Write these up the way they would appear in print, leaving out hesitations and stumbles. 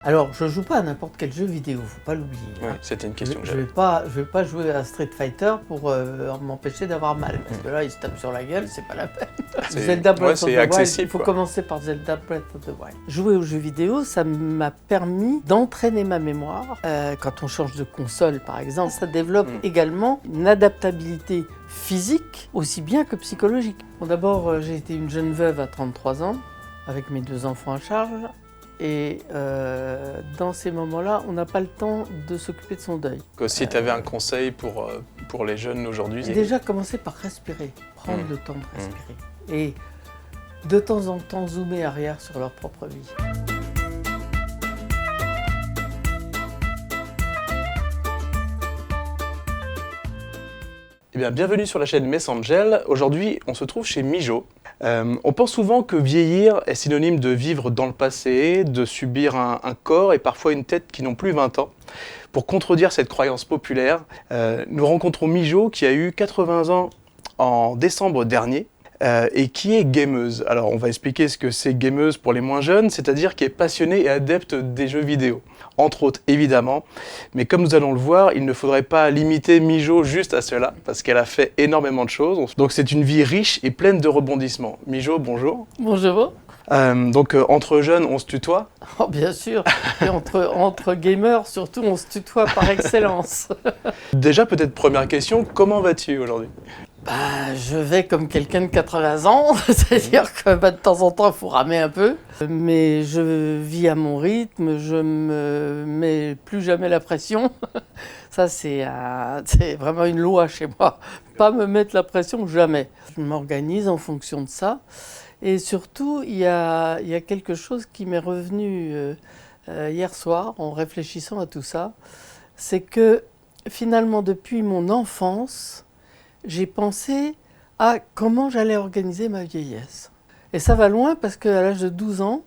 Alors, je joue pas à n'importe quel jeu vidéo, faut pas l'oublier. Oui, c'était une question que Je j'avais. vais pas jouer à Street Fighter pour m'empêcher d'avoir mal, parce que là, il se tape sur la gueule, c'est pas la peine. Zelda Breath of the Wild, accessible, il faut quoi. commencer par Zelda Breath of the Wild. Jouer aux jeux vidéo, ça m'a permis d'entraîner ma mémoire. Quand on change de console, par exemple, ça développe également une adaptabilité physique, aussi bien que psychologique. Bon, d'abord, j'ai été une jeune veuve à 33 ans, avec mes 2 enfants à charge. Et dans ces moments-là, on n'a pas le temps de s'occuper de son deuil. Si tu avais un conseil pour les jeunes aujourd'hui. Déjà, commencer par respirer, prendre le temps de respirer. Et de temps en temps, zoomer arrière sur leur propre vie. Eh bien, bienvenue sur la chaîne Messangel. Aujourd'hui, on se trouve chez Mijo. On pense souvent que vieillir est synonyme de vivre dans le passé, de subir un corps et parfois une tête qui n'ont plus 20 ans. Pour contredire cette croyance populaire, nous rencontrons Mijo qui a eu 80 ans en décembre dernier et qui est gameuse. Alors, on va expliquer ce que c'est gameuse pour les moins jeunes, c'est-à-dire qui est passionnée et adepte des jeux vidéo. Entre autres, évidemment. Mais comme nous allons le voir, il ne faudrait pas limiter Mijo juste à cela, parce qu'elle a fait énormément de choses. Donc c'est une vie riche et pleine de rebondissements. Mijo, bonjour. Bonjour. Entre jeunes, on se tutoie. Oh, bien sûr. Et entre gamers, surtout, on se tutoie par excellence. Déjà, peut-être première question, comment vas-tu aujourd'hui ? Je vais comme quelqu'un de 80 ans, c'est-à-dire que de temps en temps, il faut ramer un peu. Mais je vis à mon rythme, je me mets plus jamais la pression. Ça, c'est vraiment une loi chez moi. Pas me mettre la pression, jamais. Je m'organise en fonction de ça. Et surtout, il y a quelque chose qui m'est revenu hier soir en réfléchissant à tout ça. C'est que finalement, depuis mon enfance, j'ai pensé à comment j'allais organiser ma vieillesse. Et ça va loin parce qu'à l'âge de 12 ans,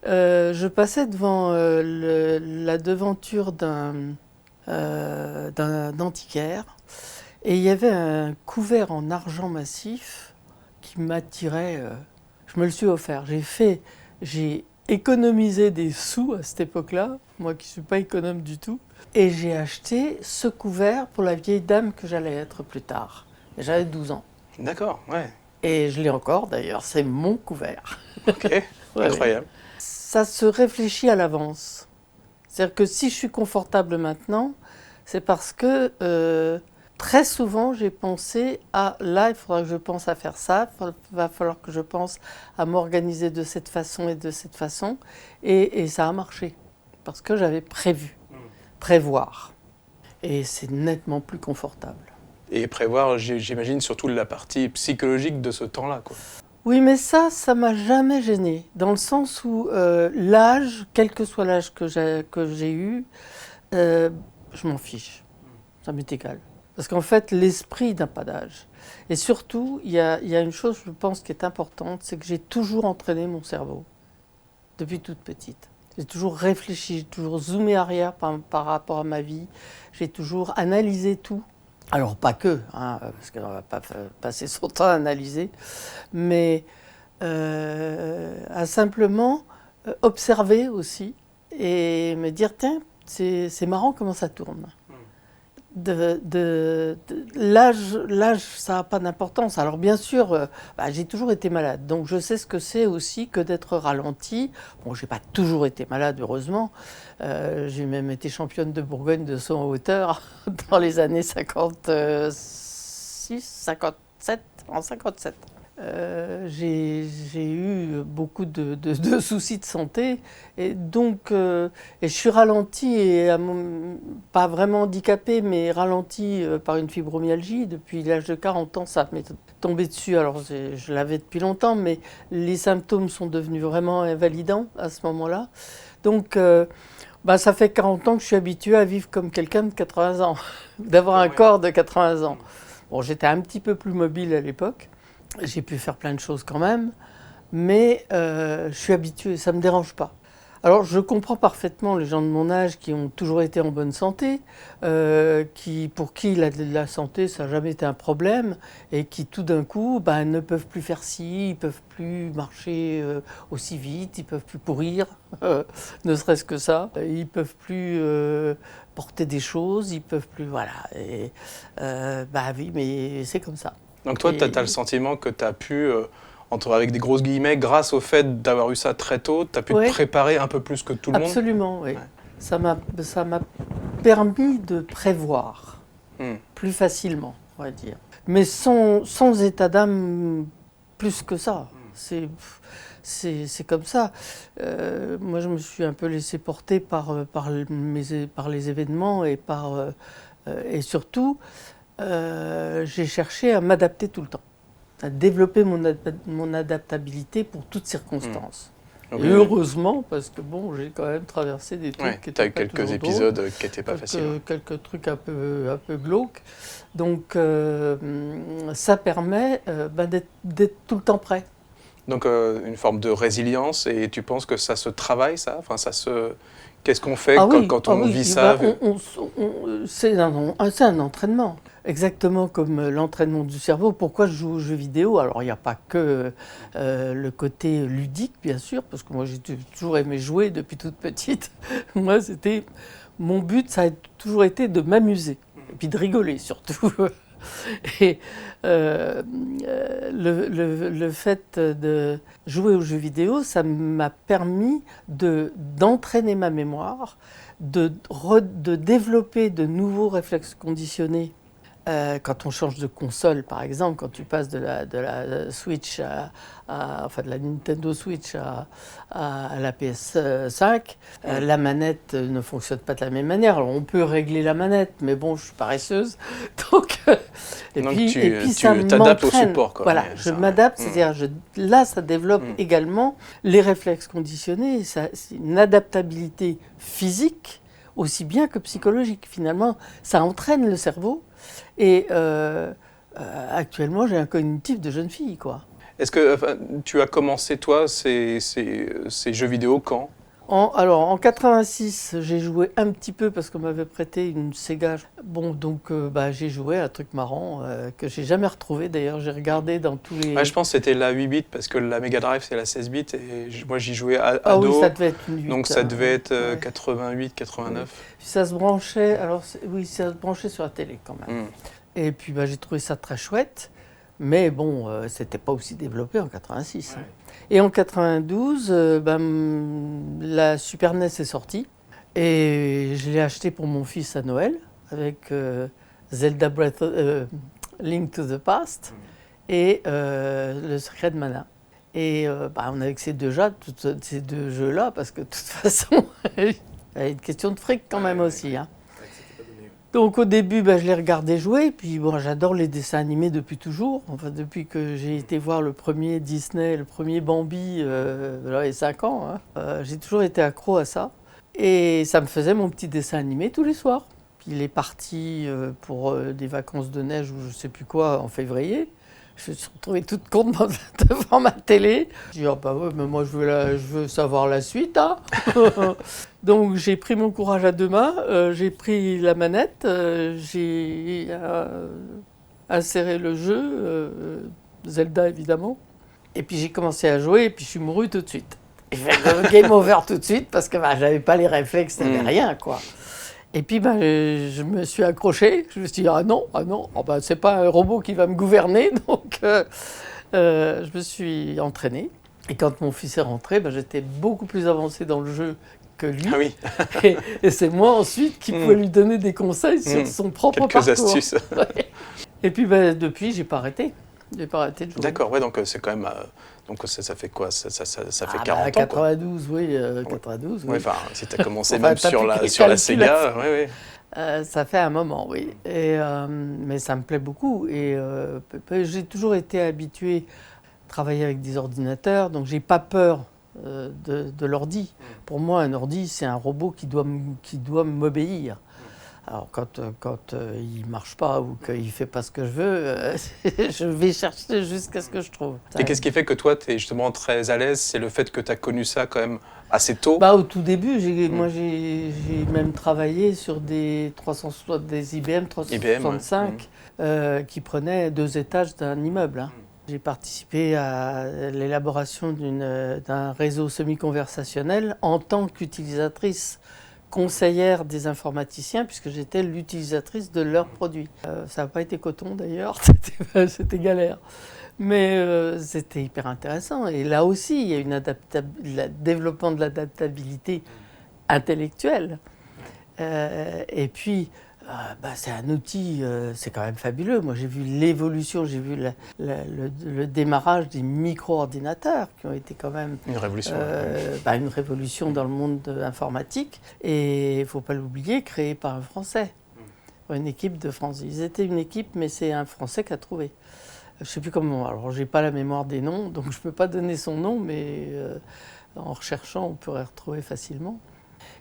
je passais devant la devanture d'un antiquaire et il y avait un couvert en argent massif qui m'attirait. Je me le suis offert. J'ai économisé des sous à cette époque-là, moi qui ne suis pas économe du tout, et j'ai acheté ce couvert pour la vieille dame que j'allais être plus tard. J'avais 12 ans. D'accord, ouais. Et je l'ai encore d'ailleurs, c'est mon couvert. Ok, ouais, incroyable. Ça se réfléchit à l'avance. C'est-à-dire que si je suis confortable maintenant, c'est parce que très souvent j'ai pensé à là, il faudra que je pense à faire ça, il va falloir que je pense à m'organiser de cette façon et de cette façon. Et ça a marché, parce que j'avais prévoir. Et c'est nettement plus confortable. Et prévoir, j'imagine, surtout la partie psychologique de ce temps-là, quoi. Oui, mais ça m'a jamais gênée, dans le sens où l'âge, quel que soit l'âge que j'ai eu, je m'en fiche. Ça m'est égal. Parce qu'en fait, l'esprit n'a pas d'âge. Et surtout, il y a une chose, je pense, qui est importante, c'est que j'ai toujours entraîné mon cerveau, depuis toute petite. J'ai toujours réfléchi, j'ai toujours zoomé arrière par rapport à ma vie, j'ai toujours analysé tout. Alors pas que, parce qu'on ne va pas passer son temps à analyser, mais à simplement observer aussi et me dire, tiens, c'est marrant comment ça tourne. L'âge, ça n'a pas d'importance. Alors bien sûr, j'ai toujours été malade, donc je sais ce que c'est aussi que d'être ralenti. Bon, je n'ai pas toujours été malade, heureusement. J'ai même été championne de Bourgogne de saut en hauteur dans les années 56, 57, en 57. J'ai eu beaucoup de soucis de santé et donc et je suis ralentie et pas vraiment handicapée mais ralentie par une fibromyalgie depuis l'âge de 40 ans. Ça m'est tombé dessus, alors je l'avais depuis longtemps mais les symptômes sont devenus vraiment invalidants à ce moment-là. Donc ça fait 40 ans que je suis habituée à vivre comme quelqu'un de 80 ans, d'avoir un corps de 80 ans. Bon, j'étais un petit peu plus mobile à l'époque. J'ai pu faire plein de choses quand même, mais je suis habituée, ça ne me dérange pas. Alors, je comprends parfaitement les gens de mon âge qui ont toujours été en bonne santé, pour qui la santé, ça n'a jamais été un problème, et qui tout d'un coup ne peuvent plus faire ci, ils ne peuvent plus marcher aussi vite, ils ne peuvent plus courir, ne serait-ce que ça, ils ne peuvent plus porter des choses, ils ne peuvent plus... Voilà. Et, oui, mais c'est comme ça. Donc toi, tu as le sentiment que tu as pu... avec des grosses guillemets, grâce au fait d'avoir eu ça très tôt, tu as pu te préparer un peu plus que tout le monde. Absolument, oui. Ouais. Ça m'a permis de prévoir plus facilement, on va dire. Mais sans état d'âme plus que ça. C'est comme ça. Moi, je me suis un peu laissé porter par les événements et surtout, j'ai cherché à m'adapter tout le temps, à développer mon adaptabilité pour toutes circonstances. Et heureusement, parce que bon, j'ai quand même traversé des trucs qui étaient pas toujours drôles. Tu as eu quelques épisodes qui n'étaient pas faciles. Quelques trucs un peu glauques. Donc ça permet d'être tout le temps prêt. Donc une forme de résilience, et tu penses que ça se travaille, ça? Enfin, qu'est-ce qu'on fait quand on vit ça? C'est un entraînement. Exactement comme l'entraînement du cerveau. Pourquoi je joue aux jeux vidéo? Alors, il n'y a pas que le côté ludique, bien sûr, parce que moi, j'ai toujours aimé jouer depuis toute petite. Moi, mon but, ça a toujours été de m'amuser, et puis de rigoler, surtout. Et le fait de jouer aux jeux vidéo, ça m'a permis d'entraîner ma mémoire, de développer de nouveaux réflexes conditionnés. Quand on change de console, par exemple, quand tu passes de la Switch de la Nintendo Switch à la PS5, la manette ne fonctionne pas de la même manière. Alors, on peut régler la manette, mais bon, je suis paresseuse. Donc tu t'adaptes au support. Voilà, je m'adapte, c'est-à-dire là, ça développe également les réflexes conditionnés. C'est une adaptabilité physique aussi bien que psychologique. Finalement, ça entraîne le cerveau. Et actuellement, j'ai un cognitif de jeune fille, quoi. Est-ce que tu as commencé, toi, ces jeux vidéo quand? Alors, en 86, j'ai joué un petit peu parce qu'on m'avait prêté une Sega. Bon, donc j'ai joué à un truc marrant que j'ai jamais retrouvé. D'ailleurs, j'ai regardé dans tous les... Ouais, je pense que c'était la 8 bits parce que la Mega Drive, c'est la 16 bits. Et moi, j'y jouais ado. Ah oui, ça devait être une 8. Donc, ça devait être 88, 89. Oui. Ça se branchait, ça se branchait sur la télé quand même. Et puis, j'ai trouvé ça très chouette. Mais bon, c'était pas aussi développé en 86. Ouais. Et en 92, la Super NES est sortie. Et je l'ai acheté pour mon fils à Noël, avec Zelda Link to the Past et Le Secret de Mana. Et on avait que ces deux jeux-là, parce que de toute façon, il y a une question de fric quand même aussi. Hein. Donc au début, je les regardais jouer, puis j'adore les dessins animés depuis toujours. Enfin, depuis que j'ai été voir le premier Disney, le premier Bambi, j'avais 5 ans. Hein. J'ai toujours été accro à ça. Et ça me faisait mon petit dessin animé tous les soirs. Puis il est parti pour des vacances de neige ou je ne sais plus quoi en février. Je me suis retrouvée toute con devant ma télé. Je dis, mais moi je veux savoir la suite. Hein. Donc j'ai pris mon courage à deux mains, j'ai pris la manette, j'ai inséré le jeu, Zelda évidemment. Et puis j'ai commencé à jouer et puis je suis mouru tout de suite. Et game over tout de suite parce que j'avais pas les réflexes, t'avais rien quoi. Et puis je me suis accroché, je me suis dit c'est pas un robot qui va me gouverner, donc je me suis entraîné. Et quand mon fils est rentré, j'étais beaucoup plus avancé dans le jeu que lui. Ah oui. et c'est moi ensuite qui pouvais lui donner des conseils sur son propre parcours. Quelques astuces. Ouais. Et puis depuis, j'ai pas arrêté. J'ai pas arrêté de jouer. D'accord, ouais, donc c'est quand même. Donc ça fait quoi? Ça fait 40 ans 92, quoi. Oui, 92. Oui, enfin, si tu as commencé même sur la Sega, oui. Ça fait un moment, oui. Mais ça me plaît beaucoup. Et j'ai toujours été habituée à travailler avec des ordinateurs, donc j'ai pas peur de l'ordi. Pour moi, un ordi, c'est un robot qui doit m'obéir. Alors quand il ne marche pas ou qu'il ne fait pas ce que je veux, je vais chercher jusqu'à ce que je trouve. Et qu'est-ce qui fait que toi, tu es justement très à l'aise? C'est le fait que tu as connu ça quand même assez tôt? Au tout début, moi j'ai même travaillé sur des IBM 365 qui prenaient 2 étages d'un immeuble. Hein. J'ai participé à l'élaboration d'un réseau semi-conversationnel en tant qu'utilisatrice conseillère des informaticiens, puisque j'étais l'utilisatrice de leurs produits. Ça n'a pas été coton d'ailleurs, c'était galère. Mais c'était hyper intéressant. Et là aussi, il y a le développement de l'adaptabilité intellectuelle. Et puis, c'est un outil, c'est quand même fabuleux. Moi, j'ai vu l'évolution, j'ai vu le démarrage des micro-ordinateurs qui ont été quand même une révolution, une révolution dans le monde informatique. Et il ne faut pas l'oublier, créé par un Français, une équipe de France. Ils étaient une équipe, mais c'est un Français qui a trouvé. Je ne sais plus comment. Alors, j'ai pas la mémoire des noms, donc je ne peux pas donner son nom, mais en recherchant, on pourrait retrouver facilement.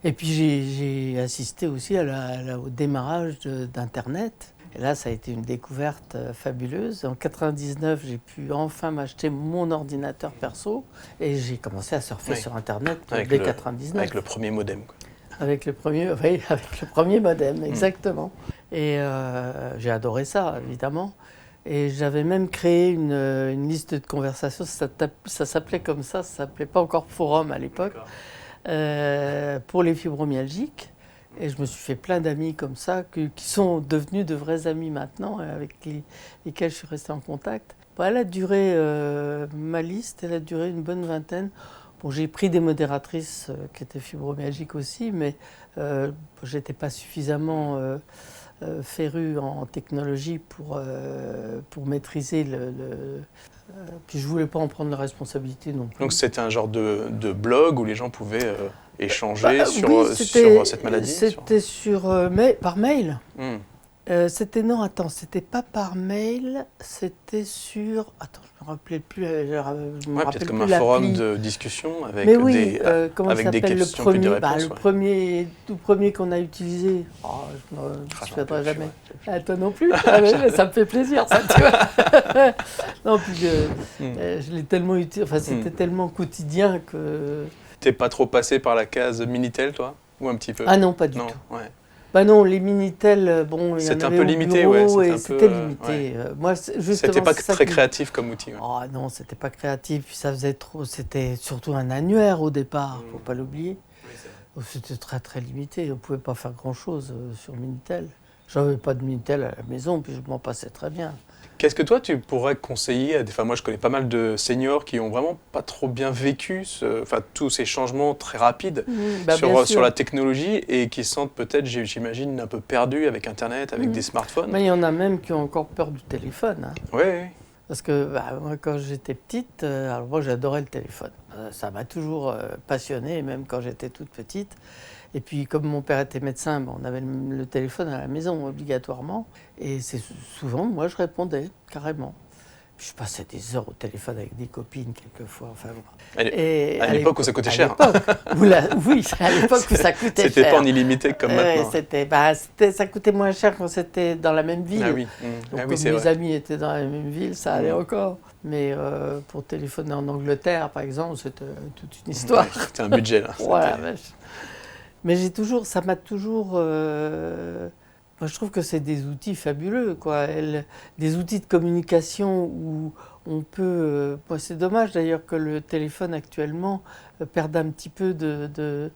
Et puis, j'ai assisté aussi au démarrage d'Internet. Et là, ça a été une découverte fabuleuse. En 99, j'ai pu enfin m'acheter mon ordinateur perso et j'ai commencé à surfer sur Internet dès 99. Avec le premier modem, quoi. Avec le premier modem, exactement. Et j'ai adoré ça, évidemment. Et j'avais même créé une liste de conversation, ça s'appelait comme ça s'appelait pas encore forum à l'époque, pour les fibromyalgiques. Et je me suis fait plein d'amis comme ça, qui sont devenus de vrais amis maintenant, avec lesquels je suis restée en contact. Elle a duré, ma liste, elle a duré une bonne vingtaine. Bon, j'ai pris des modératrices qui étaient fibromyalgiques aussi, mais j'étais pas suffisamment féru en technologie pour maîtriser puis je voulais pas en prendre la responsabilité non plus. Donc c'était un genre de blog où les gens pouvaient échanger sur cette maladie? C'était par mail. C'était pas par mail, c'était sur... Attends, je me rappelais plus. Peut-être comme un forum de discussion avec comment avec des questions puis des réponses. Tout premier qu'on a utilisé, je ne me souviendrai jamais. Toi non plus. Ça me fait plaisir, ça, tu vois. Non, puis je l'ai tellement utilisé, c'était tellement quotidien que... T'es pas trop passé par la case Minitel, toi? Ou un petit peu? Ah non, pas du tout. Ouais. Non, les Minitel, il y en avait un peu limité, c'était limité. Moi, c'était pas très créatif comme outil. Ouais. Oh non, c'était pas créatif, puis ça faisait trop. C'était surtout un annuaire au départ, faut pas l'oublier. C'était très très limité, on pouvait pas faire grand chose sur Minitel. J'avais pas de Minitel à la maison, puis je m'en passais très bien. Qu'est-ce que toi tu pourrais conseiller moi je connais pas mal de seniors qui ont vraiment pas trop bien vécu tous ces changements très rapides sur la technologie et qui se sentent peut-être, j'imagine, un peu perdus avec Internet, avec des smartphones. Mais il y en a même qui ont encore peur du téléphone. Hein. Oui. Parce que moi, quand j'étais petite, alors moi j'adorais le téléphone. Ça m'a toujours passionnée, même quand j'étais toute petite. Et puis, comme mon père était médecin, on avait le téléphone à la maison obligatoirement. Et c'est souvent, moi, je répondais carrément. Puis je passais des heures au téléphone avec des copines, quelquefois. Enfin, bon. À l'époque où ça coûtait cher. Oui, à l'époque où ça coûtait cher. C'était pas en illimité comme maintenant. Ça coûtait moins cher quand c'était dans la même ville. Ah oui. Donc, comme mes amis étaient dans la même ville, ça allait encore. Mais pour téléphoner en Angleterre, par exemple, c'était toute une histoire. C'était un budget, là. Voilà, mais ça m'a toujours... moi, je trouve que c'est des outils fabuleux, quoi. Des outils de communication où on peut... c'est dommage, d'ailleurs, que le téléphone, actuellement, perde un petit peu de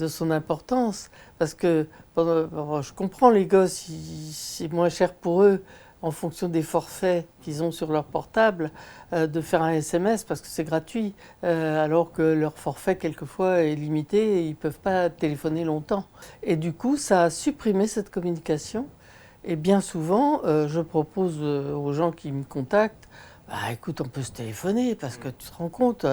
son importance. Parce que je comprends, les gosses, c'est moins cher pour eux, en fonction des forfaits qu'ils ont sur leur portable, de faire un SMS parce que c'est gratuit, alors que leur forfait, quelquefois, est limité et ils ne peuvent pas téléphoner longtemps. Et du coup, ça a supprimé cette communication. Et bien souvent, je propose aux gens qui me contactent, écoute, on peut se téléphoner parce que tu te rends compte,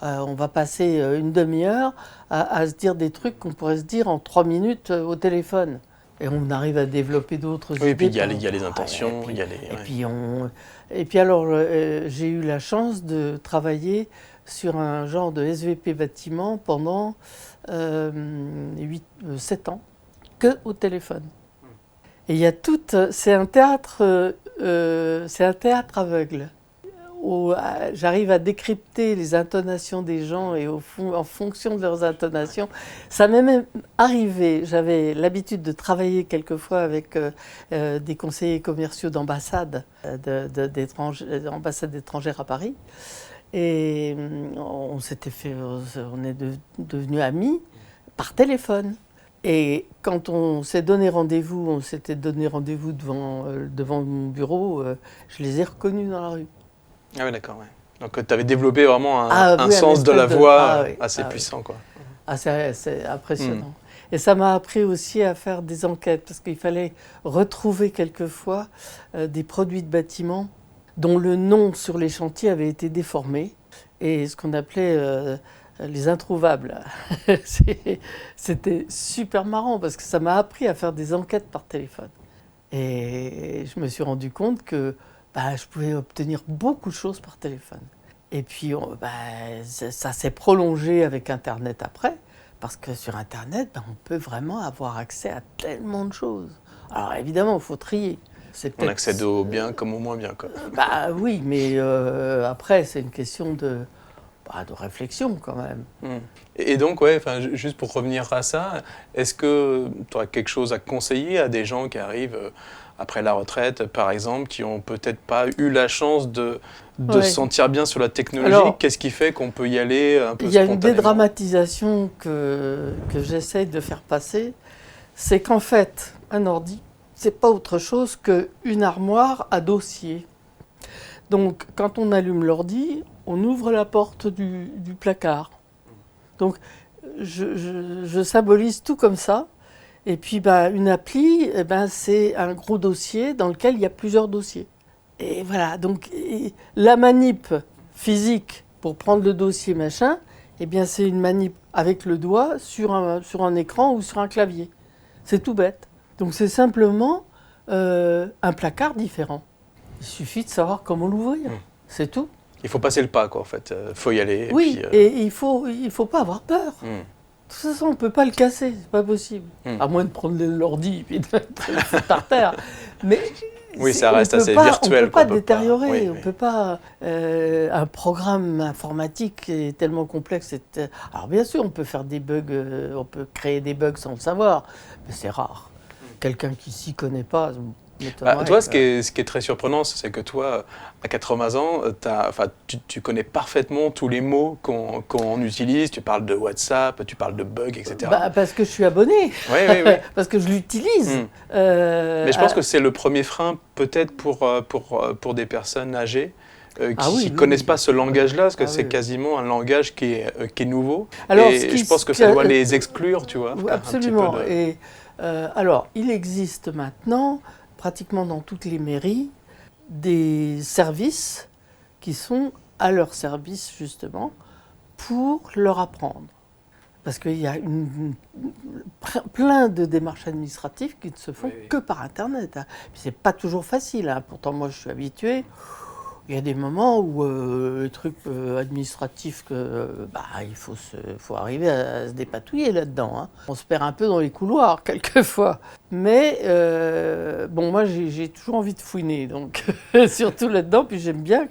on va passer une demi-heure à se dire des trucs qu'on pourrait se dire en 3 minutes au téléphone. Et on arrive à développer d'autres idées. Oui, et puis il y a les intentions. Et puis alors, j'ai eu la chance de travailler sur un genre de SVP bâtiment pendant 7 ans, que au téléphone. Et il y a c'est un théâtre aveugle. j'arrive à décrypter les intonations des gens et en fonction de leurs intonations. Ça m'est même arrivé, j'avais l'habitude de travailler quelquefois avec des conseillers commerciaux d'ambassades d'ambassades étrangères à Paris. Et on est devenus amis par téléphone. Et quand on s'est donné rendez-vous, devant mon bureau, je les ai reconnus dans la rue. Ah oui, d'accord. Ouais. Donc tu avais développé vraiment un Oui, sens de la voix oui, assez puissant, quoi. C'est impressionnant. Et ça m'a appris aussi à faire des enquêtes, parce qu'il fallait retrouver quelquefois des produits de bâtiments dont le nom sur les chantiers avait été déformé, et ce qu'on appelait les introuvables. C'était super marrant, parce que ça m'a appris à faire des enquêtes par téléphone. Et je me suis rendu compte que je pouvais obtenir beaucoup de choses par téléphone. Et puis ça s'est prolongé avec Internet après, parce que sur Internet, on peut vraiment avoir accès à tellement de choses. Alors évidemment, il faut trier. On accède au bien comme au moins bien, quoi. Oui, mais après, c'est une question de réflexion quand même. Et donc, juste pour revenir à ça, est-ce que tu aurais quelque chose à conseiller à des gens qui arrivent après la retraite, par exemple, qui n'ont peut-être pas eu la chance de se sentir bien sur la technologie? Alors, qu'est-ce qui fait qu'on peut y aller un peu spontanément? Il y a une dédramatisation que j'essaye de faire passer, c'est qu'en fait, un ordi, c'est pas autre chose qu'une armoire à dossier. Donc, quand on allume l'ordi, on ouvre la porte du placard. Donc, je symbolise tout comme ça. Et puis, une appli, c'est un gros dossier dans lequel il y a plusieurs dossiers. Et voilà, donc la manip physique pour prendre le dossier machin, c'est une manip avec le doigt sur un écran ou sur un clavier. C'est tout bête. Donc, c'est simplement un placard différent. Il suffit de savoir comment l'ouvrir. C'est tout. Il faut passer le pas, quoi, en fait. Faut y aller. Oui, et il faut pas avoir peur. De toute façon, on ne peut pas le casser, c'est pas possible. À moins de prendre l'ordi et puis de le foutre par terre. Mais oui, ça reste assez virtuel. On ne peut pas détériorer. On peut pas. Un programme informatique est tellement complexe. Alors bien sûr, on peut faire des bugs, on peut créer des bugs sans le savoir, mais c'est rare. Quelqu'un qui s'y connaît pas. Toi, ce qui est très surprenant, c'est que toi, à 80 ans, tu connais parfaitement tous les mots qu'on utilise. Tu parles de WhatsApp, tu parles de bugs, etc. Parce que je suis abonné. Oui. Parce que je l'utilise. Mais je pense que c'est le premier frein, peut-être, pour des personnes âgées qui ne connaissent pas ce langage-là, parce que c'est quasiment un langage qui est nouveau. Alors, et je pense que ça doit les exclure, tu vois. Absolument. Alors, il existe maintenant, pratiquement dans toutes les mairies, des services qui sont à leur service, justement, pour leur apprendre. Parce qu'il y a plein de démarches administratives qui ne se font que par Internet. Ce n'est pas toujours facile. Pourtant, moi, je suis habitué. Il y a des moments où les trucs administratifs, il faut arriver à se dépatouiller là-dedans. On se perd un peu dans les couloirs, quelquefois. Mais moi, j'ai toujours envie de fouiner, donc surtout là-dedans. Puis j'aime bien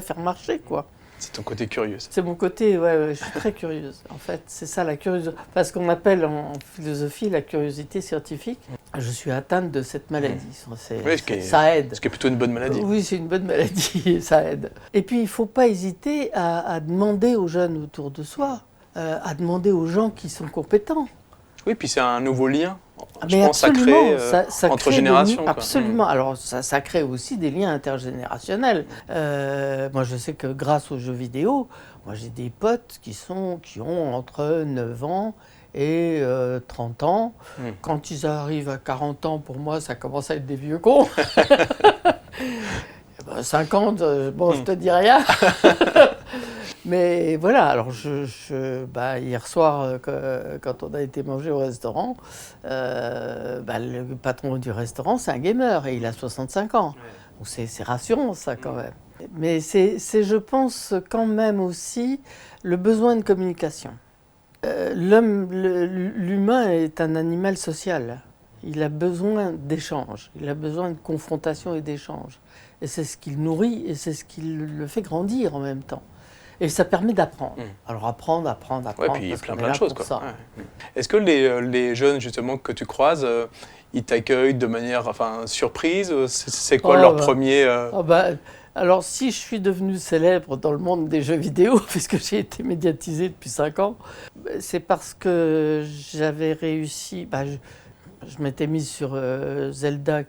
faire marcher, quoi. C'est ton côté curieux. C'est mon côté, je suis très curieuse. En fait, c'est ça la curiosité. Parce ce qu'on appelle en philosophie la curiosité scientifique. Je suis atteinte de cette maladie. Ça aide. Ce qui est plutôt une bonne maladie. Oui, c'est une bonne maladie et ça aide. Et puis, il ne faut pas hésiter à demander aux jeunes autour de soi, à demander aux gens qui sont compétents. Oui, puis c'est un nouveau lien. Je pense ça crée entre générations. Absolument. Alors, ça crée aussi des liens intergénérationnels. Moi, je sais que grâce aux jeux vidéo, moi, j'ai des potes qui ont entre 9 ans et 30 ans. Quand ils arrivent à 40 ans, pour moi, ça commence à être des vieux cons. 50, je te dis rien. Mais voilà, alors hier soir, quand on a été manger au restaurant, le patron du restaurant, c'est un gamer et il a 65 ans. Donc c'est rassurant, ça, quand même. Mais c'est, je pense, quand même aussi le besoin de communication. L'humain est un animal social. Il a besoin d'échanges, il a besoin de confrontation et d'échanges. Et c'est ce qu'il nourrit et c'est ce qui le fait grandir en même temps. Et ça permet d'apprendre. Alors apprendre. Ouais, puis il y a parce plein qu'on est de là choses, pour quoi. ça. Ouais. Est-ce que les jeunes, justement, que tu croises, ils t'accueillent de manière surprise? C'est quoi leur premier... Ah bah, alors si je suis devenu célèbre dans le monde des jeux vidéo, puisque j'ai été médiatisé depuis 5 ans, c'est parce que j'avais réussi... je m'étais mis sur Zelda,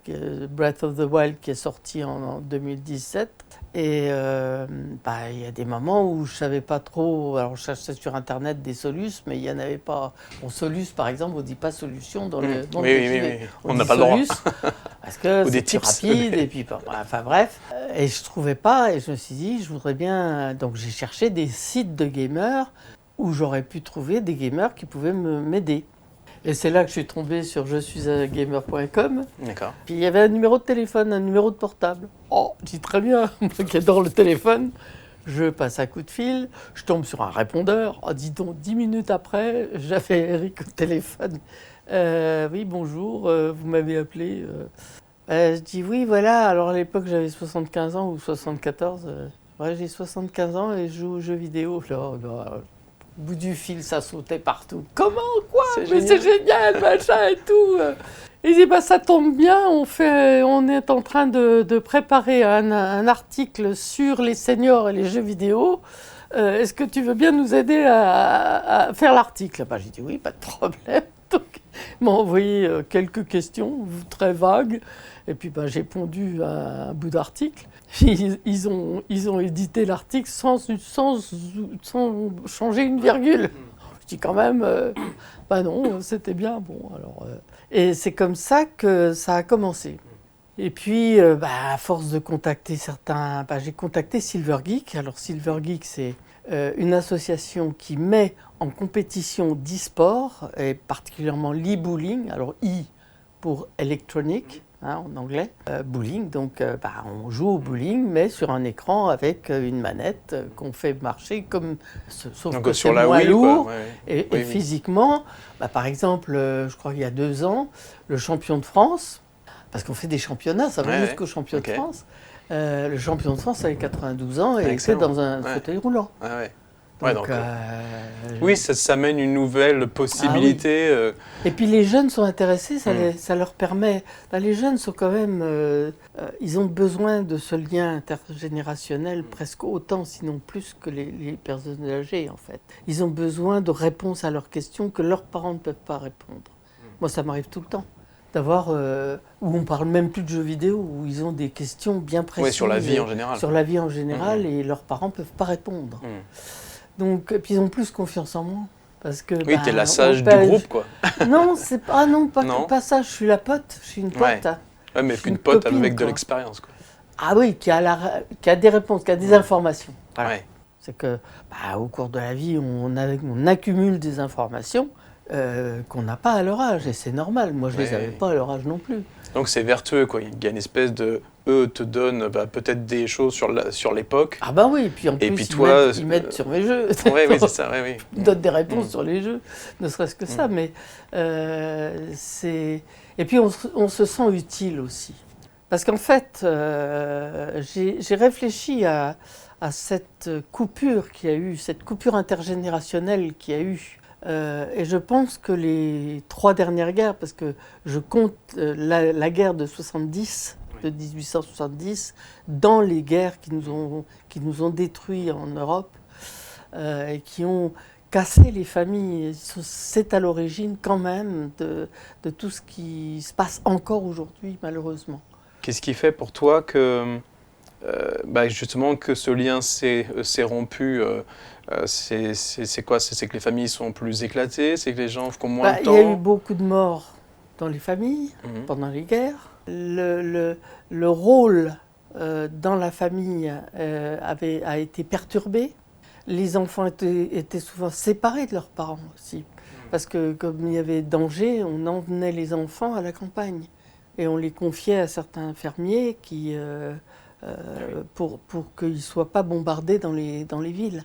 Breath of the Wild, qui est sorti en 2017. Et il y a des moments où je ne savais pas trop. Alors, je cherchais sur Internet des solutions, mais il n'y en avait pas. Bon, solution, par exemple, on ne dit pas solution dans le monde des JV. Oui. On n'a pas le droit. Parce que Ou des c'est plus tips. rapide, et puis, enfin bref. Et je ne trouvais pas, et je me suis dit, je voudrais bien. Donc, j'ai cherché des sites de gamers où j'aurais pu trouver des gamers qui pouvaient m'aider. Et c'est là que je suis tombé sur jesuisungamer.com. D'accord. Puis il y avait un numéro de téléphone, un numéro de portable. Oh, je dis très bien, moi qui adore le téléphone, je passe un coup de fil, je tombe sur un répondeur. Oh, dis donc, 10 minutes après, j'avais Eric au téléphone. Oui, bonjour, vous m'avez appelé. Je dis oui, voilà, alors à l'époque j'avais 75 ans ou 74. Ouais, j'ai 75 ans et je joue aux jeux vidéo. Au bout du fil, ça sautait partout. Comment? Quoi? Mais c'est génial, machin et tout. Il dit, ça tombe bien, on est en train de préparer un article sur les seniors et les jeux vidéo. Est-ce que tu veux bien nous aider à faire l'article? J'ai dit oui, pas de problème. Donc, il m'a envoyé quelques questions très vagues. Et puis j'ai pondu un bout d'article. Ils ont édité l'article sans changer une virgule. Je dis quand même, non, c'était bien. Bon, alors, et c'est comme ça que ça a commencé. Et puis, à force de contacter certains, j'ai contacté Silver Geek. Alors Silver Geek, c'est une association qui met en compétition d'e-sport, et particulièrement l'e-bowling. Alors e pour électronique. En anglais, bowling, donc on joue au bowling, mais sur un écran avec une manette qu'on fait marcher comme, sauf donc, que sur c'est la moins Wii, lourd. quoi. Et physiquement, par exemple, je crois qu'il y a 2 ans, le champion de France, parce qu'on fait des championnats, ça va jusqu'au champion de France, le champion de France avait 92 ans et était dans un fauteuil roulant. Donc, oui, ça mène une nouvelle possibilité. Ah oui. Et puis les jeunes sont intéressés, ça leur permet... les jeunes sont quand même... ils ont besoin de ce lien intergénérationnel presque autant, sinon plus que les personnes âgées en fait. Ils ont besoin de réponses à leurs questions que leurs parents ne peuvent pas répondre. Moi ça m'arrive tout le temps. D'avoir, où on parle même plus de jeux vidéo, où ils ont des questions bien précises. Oui, sur la vie en général. Sur la vie en général, et leurs parents ne peuvent pas répondre. Donc, puis ils ont plus confiance en moi. Parce que, oui, t'es la sage du groupe, quoi. Non, pas ça, je suis la pote, je suis une pote. Ouais, mais une pote copine, avec de l'expérience, quoi. Ah oui, qui a des réponses, qui a des informations. Voilà. Ouais. C'est que, au cours de la vie, on accumule des informations qu'on n'a pas à leur âge, et c'est normal. Moi, je ne les avais pas à leur âge non plus. Donc c'est vertueux, quoi. Il y a une espèce de... Eux te donnent peut-être des choses sur l'époque. Ah oui, et puis en plus, ils mettent sur mes jeux. Oui, c'est ça, oui. Ils donnent des réponses sur les jeux, ne serait-ce que ça, mais c'est... Et puis on se sent utile aussi. Parce qu'en fait, j'ai réfléchi à cette coupure qu'il y a eu, cette coupure intergénérationnelle qu'il y a eu. Et je pense que les 3 dernières guerres, parce que je compte la guerre de 70, de 1870, dans les guerres qui nous ont détruits en Europe et qui ont cassé les familles. C'est à l'origine quand même de tout ce qui se passe encore aujourd'hui, malheureusement. Qu'est-ce qui fait pour toi que, justement, que ce lien s'est rompu c'est quoi? C'est que les familles sont plus éclatées? C'est que les gens font moins de temps? Il y a eu beaucoup de morts dans les familles pendant les guerres. Le rôle dans la famille a été perturbé. Les enfants étaient souvent séparés de leurs parents aussi. Parce que comme il y avait danger, on emmenait les enfants à la campagne. Et on les confiait à certains fermiers pour qu'ils ne soient pas bombardés dans les villes.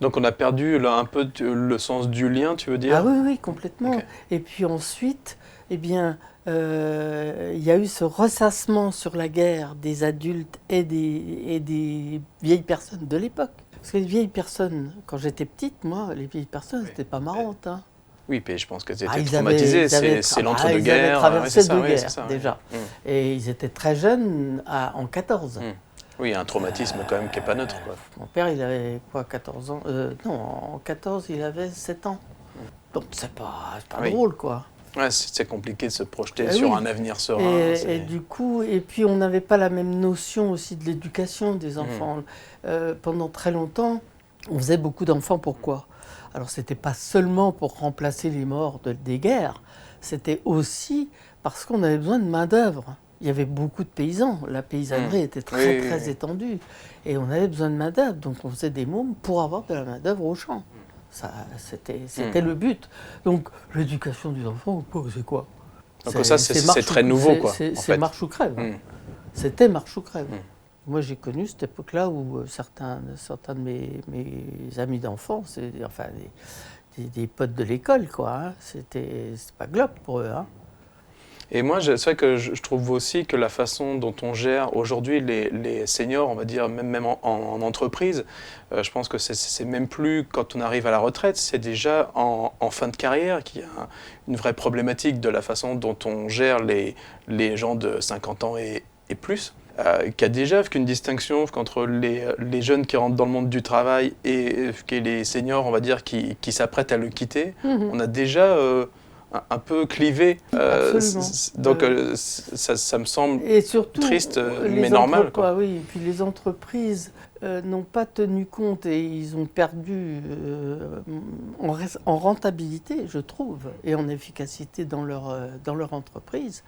Donc on a perdu là, un peu le sens du lien, tu veux dire? Ah oui, oui, complètement. Ok. Et puis ensuite, eh bien, il y a eu ce ressassement sur la guerre des adultes et des vieilles personnes de l'époque. Parce que les vieilles personnes, quand j'étais petite, moi, les vieilles personnes, Oui. c'était pas marrantes, hein. Oui, puis je pense que c'était Ah, traumatisé, ils avaient c'est ils l'entre-deux-guerres. avaient Ouais, traversé c'est ça, deux ouais, c'est guerres, ça, ouais. déjà. Mm. Et ils étaient très jeunes, en 14. Mm. Oui, il y a un traumatisme quand même qui n'est pas neutre, quoi. Mon père, il avait quoi, 14 ans? Non, en 14, il avait 7 ans. Donc c'est pas Oui. drôle, quoi. Ouais, c'est compliqué de se projeter Eh sur oui. un avenir serein. Et du coup, et puis on n'avait pas la même notion aussi de l'éducation Mm. des enfants. Pendant très longtemps, on faisait beaucoup d'enfants. Pourquoi? Alors c'était pas seulement pour remplacer les morts des guerres, c'était aussi parce qu'on avait besoin de main-d'œuvre. Il y avait beaucoup de paysans, la paysannerie était très Oui, très oui. étendue et on avait besoin de main-d'œuvre, donc on faisait des mômes pour avoir de la main-d'œuvre au champ. Ça, c'était le but. Donc l'éducation des enfants, c'est quoi? Donc ça, c'est très nouveau, quoi. en C'est fait. marche ou crève. Mm. C'était marche ou crève. Mm. Moi, j'ai connu cette époque-là où certains de mes amis d'enfance, enfin des potes de l'école, quoi, hein, c'était pas globe pour eux. Hein. Et moi, c'est vrai que je trouve aussi que la façon dont on gère aujourd'hui les seniors, on va dire, même en entreprise, je pense que c'est même plus quand on arrive à la retraite, c'est déjà en fin de carrière qu'il y a une vraie problématique de la façon dont on gère les gens de 50 ans et plus. Qu'il y a déjà qu'une distinction entre les jeunes qui rentrent dans le monde du travail et les seniors, on va dire, qui s'apprêtent à le quitter. On a déjà un peu clivé. Absolument. Donc ça me semble Et surtout, triste, les mais normal, quoi. Oui, et puis les entreprises n'ont pas tenu compte et ils ont perdu en rentabilité, je trouve, et en efficacité dans leur entreprise,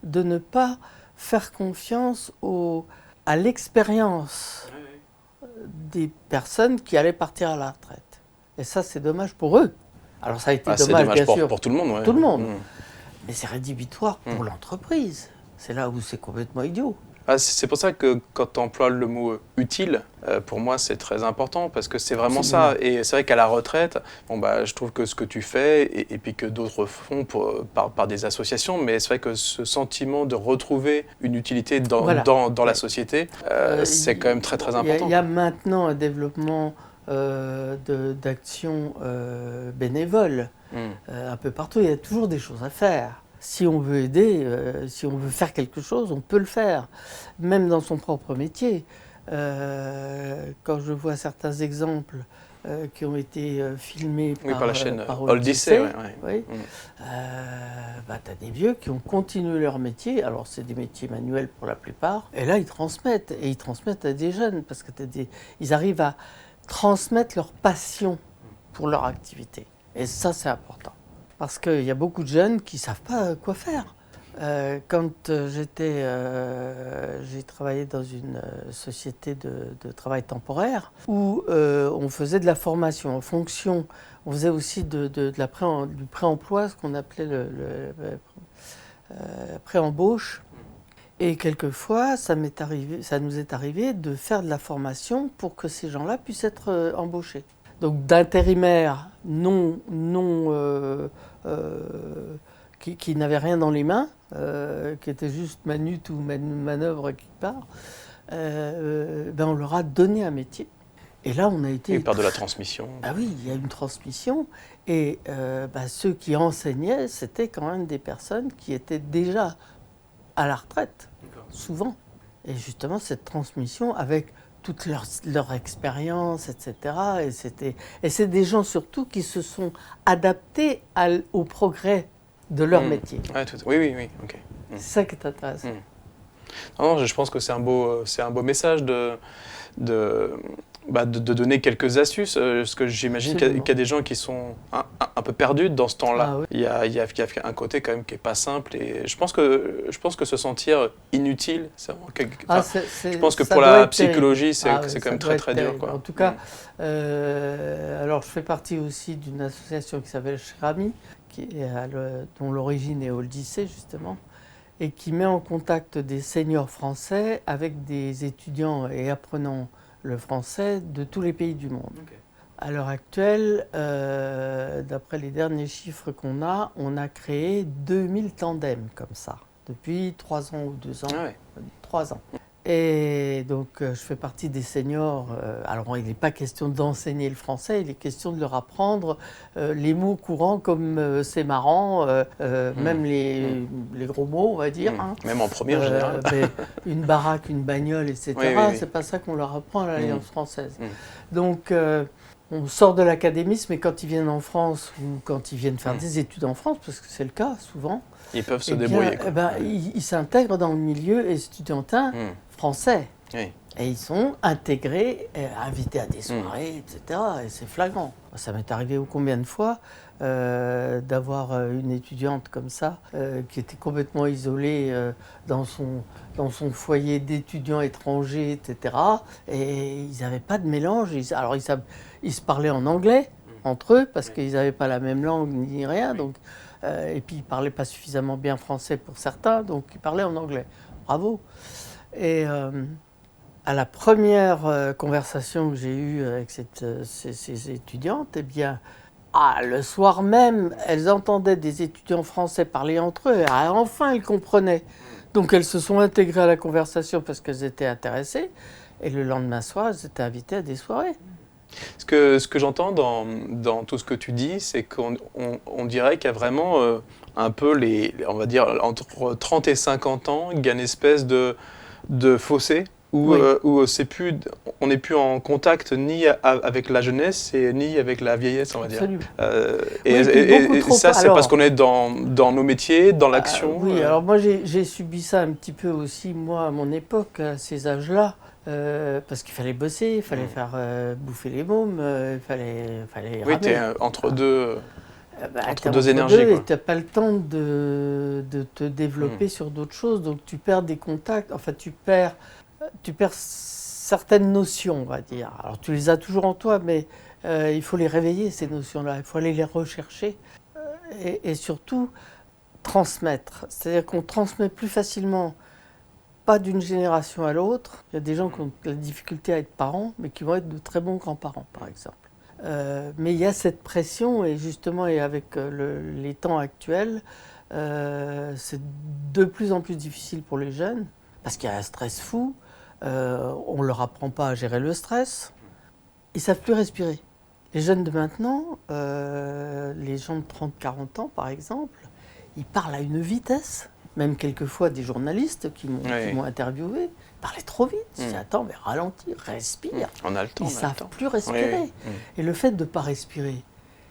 de ne pas faire confiance à l'expérience des personnes qui allaient partir à la retraite. Et ça, c'est dommage pour eux. Alors ça a été C'est dommage, dommage bien sûr, pour tout le monde. Ouais. tout le monde. Mm. Mais c'est rédhibitoire pour l'entreprise. C'est là où c'est complètement idiot. C'est pour ça que quand tu emploies le mot utile, pour moi c'est très important parce que c'est vraiment Absolument. ça. Et c'est vrai qu'à la retraite, je trouve que ce que tu fais et puis que d'autres font par des associations, mais c'est vrai que ce sentiment de retrouver une utilité Voilà. dans la société, c'est quand même très très important. Il y a maintenant un développement d'actions bénévoles un peu partout. Il y a toujours des choses à faire. Si on veut aider, si on veut faire quelque chose, on peut le faire, même dans son propre métier. Quand je vois certains exemples qui ont été filmés par la chaîne par Odyssey, oui, t'as des vieux qui ont continué leur métier. Alors c'est des métiers manuels pour la plupart. Et là ils transmettent, et ils transmettent à des jeunes parce que ils arrivent à transmettre leur passion pour leur activité. Et ça c'est important. Parce qu'il y a beaucoup de jeunes qui ne savent pas quoi faire. Quand j'ai travaillé dans une société de travail temporaire où on faisait de la formation en fonction, on faisait aussi du pré-emploi, ce qu'on appelait le pré-embauche. Et quelquefois, ça nous est arrivé de faire de la formation pour que ces gens-là puissent être embauchés. Donc d'intérimaires qui n'avaient rien dans les mains, qui étaient juste manut ou manœuvre quelque part, on leur a donné un métier. Et là, on a été... Et par de la transmission. Ah oui, il y a une transmission. Et ceux qui enseignaient, c'était quand même des personnes qui étaient déjà à la retraite, souvent. Et justement, cette transmission avec toute leur expérience, etc. Et c'est des gens surtout qui se sont adaptés au progrès de leur métier. Ouais, oui, ok. C'est ça qui est intéressant. Non, je pense que c'est un beau message de donner quelques astuces, parce que j'imagine qu'il y a des gens qui sont un peu perdus dans ce temps-là. Ah, oui. Il y a un côté quand même qui n'est pas simple, et je pense que se sentir inutile, c'est vraiment je pense que pour la psychologie, c'est quand même très très dur, quoi. En tout cas, alors je fais partie aussi d'une association qui s'appelle Shrami, dont l'origine est Odyssey justement, et qui met en contact des seniors français avec des étudiants et apprenants le français de tous les pays du monde. Okay. À l'heure actuelle, d'après les derniers chiffres qu'on a, on a créé 2000 tandems comme ça, depuis 3 ans ou 2 ans. Ah ouais. 3 ans. Et donc, je fais partie des seniors. Alors, il n'est pas question d'enseigner le français, il est question de leur apprendre les mots courants comme c'est marrant, même les gros mots, on va dire. Hein. Même en premier en général. Mais une baraque, une bagnole, etc. Oui, oui, oui. C'est pas ça qu'on leur apprend à l'Alliance française. Mm. Donc, on sort de l'académisme, mais quand ils viennent en France ou quand ils viennent faire des études en France, parce que c'est le cas souvent, Ils peuvent se eh bien, débrouiller. Quoi. ils s'intègrent dans le milieu estudiantin français. Oui. Et ils sont intégrés, invités à des soirées, etc. Et c'est flagrant. Ça m'est arrivé combien de fois d'avoir une étudiante comme ça, qui était complètement isolée dans son foyer d'étudiants étrangers, etc. Et ils n'avaient pas de mélange. Alors ils se parlaient en anglais entre eux, parce qu'ils n'avaient pas la même langue ni rien. Donc, et puis ils ne parlaient pas suffisamment bien français pour certains, donc ils parlaient en anglais. Bravo. Et à la première conversation que j'ai eue avec ces étudiantes, eh bien, le soir même, elles entendaient des étudiants français parler entre eux. Enfin, elles comprenaient. Donc, elles se sont intégrées à la conversation parce qu'elles étaient intéressées. Et le lendemain soir, elles étaient invitées à des soirées. Ce que j'entends dans tout ce que tu dis, c'est qu'on dirait qu'il y a vraiment un peu on va dire, entre 30 et 50 ans, il y a une espèce de fossé où, Oui. On n'est plus en contact ni avec la jeunesse et ni avec la vieillesse, on va dire. Absolument. Et ça, c'est parce qu'on est dans nos métiers, dans l'action. Oui, alors moi j'ai subi ça un petit peu aussi, moi, à mon époque, à ces âges-là. Parce qu'il fallait bosser, il fallait faire bouffer les mômes, il fallait Oui, ramer. tu es entre deux, T'es deux énergies. Et Quoi. tu n'as pas le temps de te développer sur d'autres choses, donc tu perds des contacts, enfin tu perds certaines notions, on va dire. Alors tu les as toujours en toi, mais il faut les réveiller, ces notions-là, il faut aller les rechercher et surtout transmettre. C'est-à-dire qu'on transmet plus facilement pas d'une génération à l'autre. Il y a des gens qui ont la difficulté à être parents, mais qui vont être de très bons grands-parents, par exemple. Mais il y a cette pression, et justement, et avec les temps actuels, c'est de plus en plus difficile pour les jeunes, parce qu'il y a un stress fou, on ne leur apprend pas à gérer le stress, ils ne savent plus respirer. Les jeunes de maintenant, les gens de 30-40 ans, par exemple, ils parlent à une vitesse. Même quelquefois des journalistes qui m'ont interviewé parlaient trop vite. Je dis attends, mais ralentis, respire. On a le temps. Ils ne savent plus respirer. Et le fait de ne pas respirer,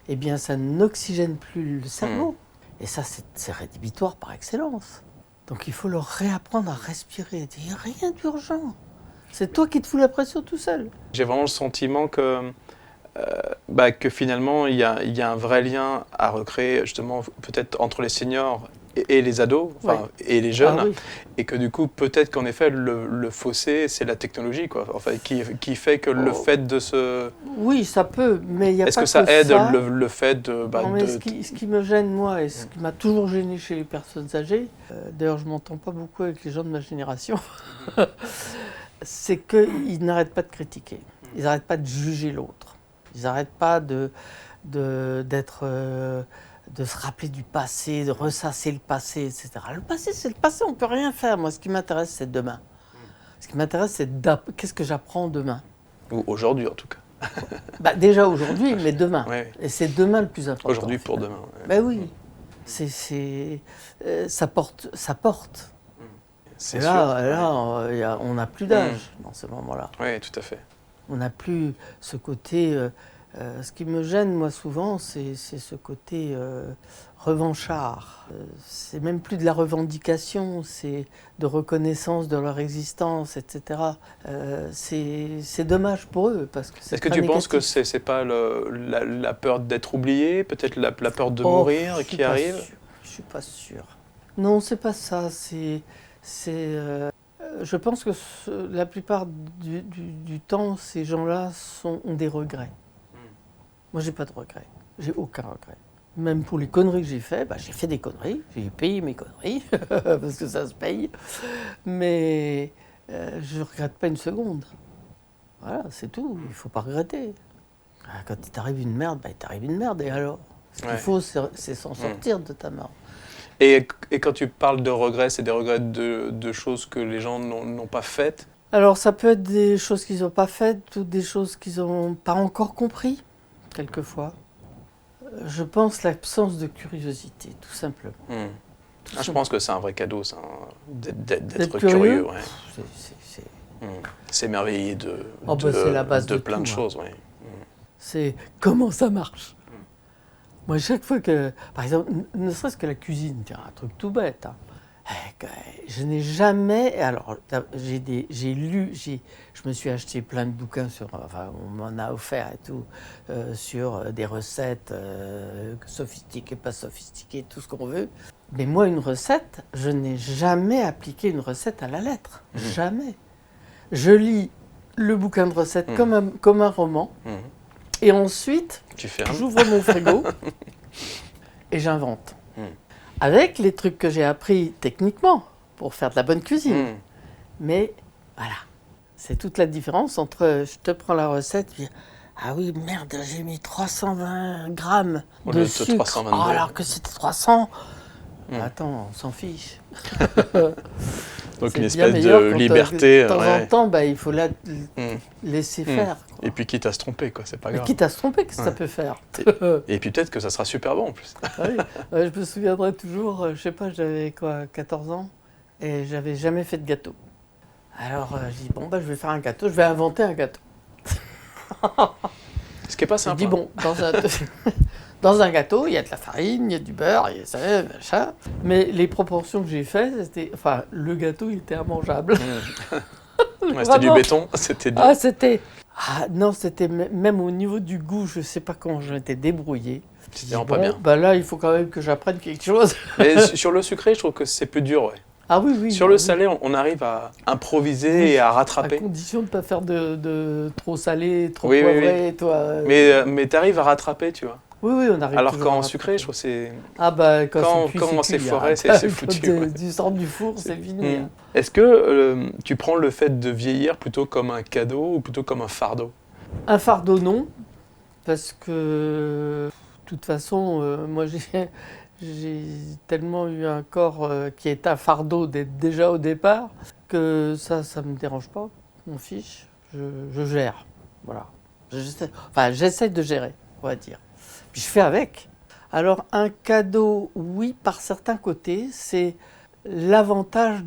eh bien, ça n'oxygène plus le cerveau. Et ça, c'est rédhibitoire par excellence. Donc il faut leur réapprendre à respirer. Il n'y a rien d'urgent. C'est toi qui te fous la pression tout seul. J'ai vraiment le sentiment que finalement, il y a un vrai lien à recréer, justement, peut-être entre les seniors et les ados, et les jeunes, et que du coup, peut-être qu'en effet, le fossé, c'est la technologie, quoi, enfin, qui fait que le fait de se... Oui, ça peut, mais il n'y a pas que ça. Est-ce que ça aide le fait de... non, mais ce qui me gêne, moi, et ce qui m'a toujours gêné chez les personnes âgées, d'ailleurs, je ne m'entends pas beaucoup avec les gens de ma génération, c'est qu'ils n'arrêtent pas de critiquer, ils n'arrêtent pas de juger l'autre, ils n'arrêtent pas de se rappeler du passé, de ressasser le passé, etc. Le passé, c'est le passé, on ne peut rien faire. Moi, ce qui m'intéresse, c'est demain. Ce qui m'intéresse, c'est qu'est-ce que j'apprends demain. Ou aujourd'hui, en tout cas. Déjà aujourd'hui, mais demain. Et c'est demain le plus important. Aujourd'hui pour demain. Oui. Ça porte. C'est là, on n'a plus d'âge dans ce moment-là. Oui, tout à fait. On n'a plus ce côté... ce qui me gêne, moi, souvent, c'est ce côté revanchard. C'est même plus de la revendication, c'est de reconnaissance de leur existence, etc. C'est dommage pour eux, parce que c'est Est-ce que tu penses que c'est pas la peur d'être oublié, peut-être la peur de mourir qui arrive ? Je suis pas sûr. Non, c'est pas ça. Je pense que la plupart du temps, ces gens-là ont des regrets. Moi, j'ai pas de regrets. J'ai aucun regret. Même pour les conneries que j'ai fait des conneries. J'ai payé mes conneries, parce que ça se paye. Mais je ne regrette pas une seconde. Voilà, c'est tout. Il ne faut pas regretter. Quand il t'arrive une merde, il t'arrive une merde, et alors? Ce qu'il Ouais. faut, c'est s'en sortir de ta merde. Et quand tu parles de regrets, c'est des regrets de choses que les gens n'ont pas faites? Alors, ça peut être des choses qu'ils n'ont pas faites ou des choses qu'ils n'ont pas encore compris, quelquefois. Je pense l'absence de curiosité, tout simplement. Je pense que c'est un vrai cadeau, ça, d'être curieux. curieux. Ouais. C'est- S'émerveiller c'est la base de plein tout, de choses. Ouais. C'est comment ça marche. Moi, chaque fois que, par exemple, ne serait-ce que la cuisine, tiens, un truc tout bête, hein. Je n'ai jamais. Alors, je me suis acheté plein de bouquins enfin, on m'en a offert et tout, sur des recettes sophistiquées, pas sophistiquées, tout ce qu'on veut. Mais moi, une recette, je n'ai jamais appliqué une recette à la lettre. Jamais. Je lis le bouquin de recettes comme un roman, et ensuite, Tu fermes. j'ouvre mon frigo et j'invente. Avec les trucs que j'ai appris techniquement pour faire de la bonne cuisine. Mais voilà, c'est toute la différence entre je te prends la recette, puis ah oui, merde, j'ai mis 320 grammes de sucre, 322. alors que c'était 300. Attends, on s'en fiche. Donc C'est une bien espèce meilleur de quand, liberté. de temps ouais. en temps, il faut laisser faire. Quoi. Et puis quitte à se tromper, quoi, c'est pas Mais grave. quitte à se tromper, qu'est-ce que ça peut faire? Et puis peut-être que ça sera super bon en plus. Ah oui. Je me souviendrai toujours, je sais pas, j'avais 14 ans et j'avais jamais fait de gâteau. Alors je dis je vais faire un gâteau, je vais inventer un gâteau. Ce qui est pas Je simple. dis dans un gâteau, il y a de la farine, il y a du beurre, il y a ça, machin. Mais les proportions que j'ai faites, le gâteau il était immangeable. Ouais, c'était du béton, c'était dur. Non, c'était même au niveau du goût, je sais pas comment je m'étais débrouillé. C'était vraiment pas bien. Là, il faut quand même que j'apprenne quelque chose. Mais sur le sucré, je trouve que c'est plus dur, ouais. Ah oui. Sur le salé, on arrive à improviser et à rattraper. À condition de ne pas faire de trop salé, trop Oui, poivré. Toi, Mais tu arrives à rattraper, tu vois. Oui, on arrive. Alors toujours à qu'en rattraper. sucré, je trouve que c'est... Quand c'est cuit, foiré, hein. c'est foutu. Quand Ouais. du sort du four, c'est fini. Hein. Est-ce que tu prends le fait de vieillir plutôt comme un cadeau ou plutôt comme un fardeau? Un fardeau, non. Parce que, de toute façon, moi, j'ai tellement eu un corps qui est un fardeau déjà au départ que ça ne me dérange pas. Je m'en fiche. Je gère. Voilà. J'essaie de gérer, on va dire. Puis je fais avec. Alors, un cadeau, oui, par certains côtés, c'est l'avantage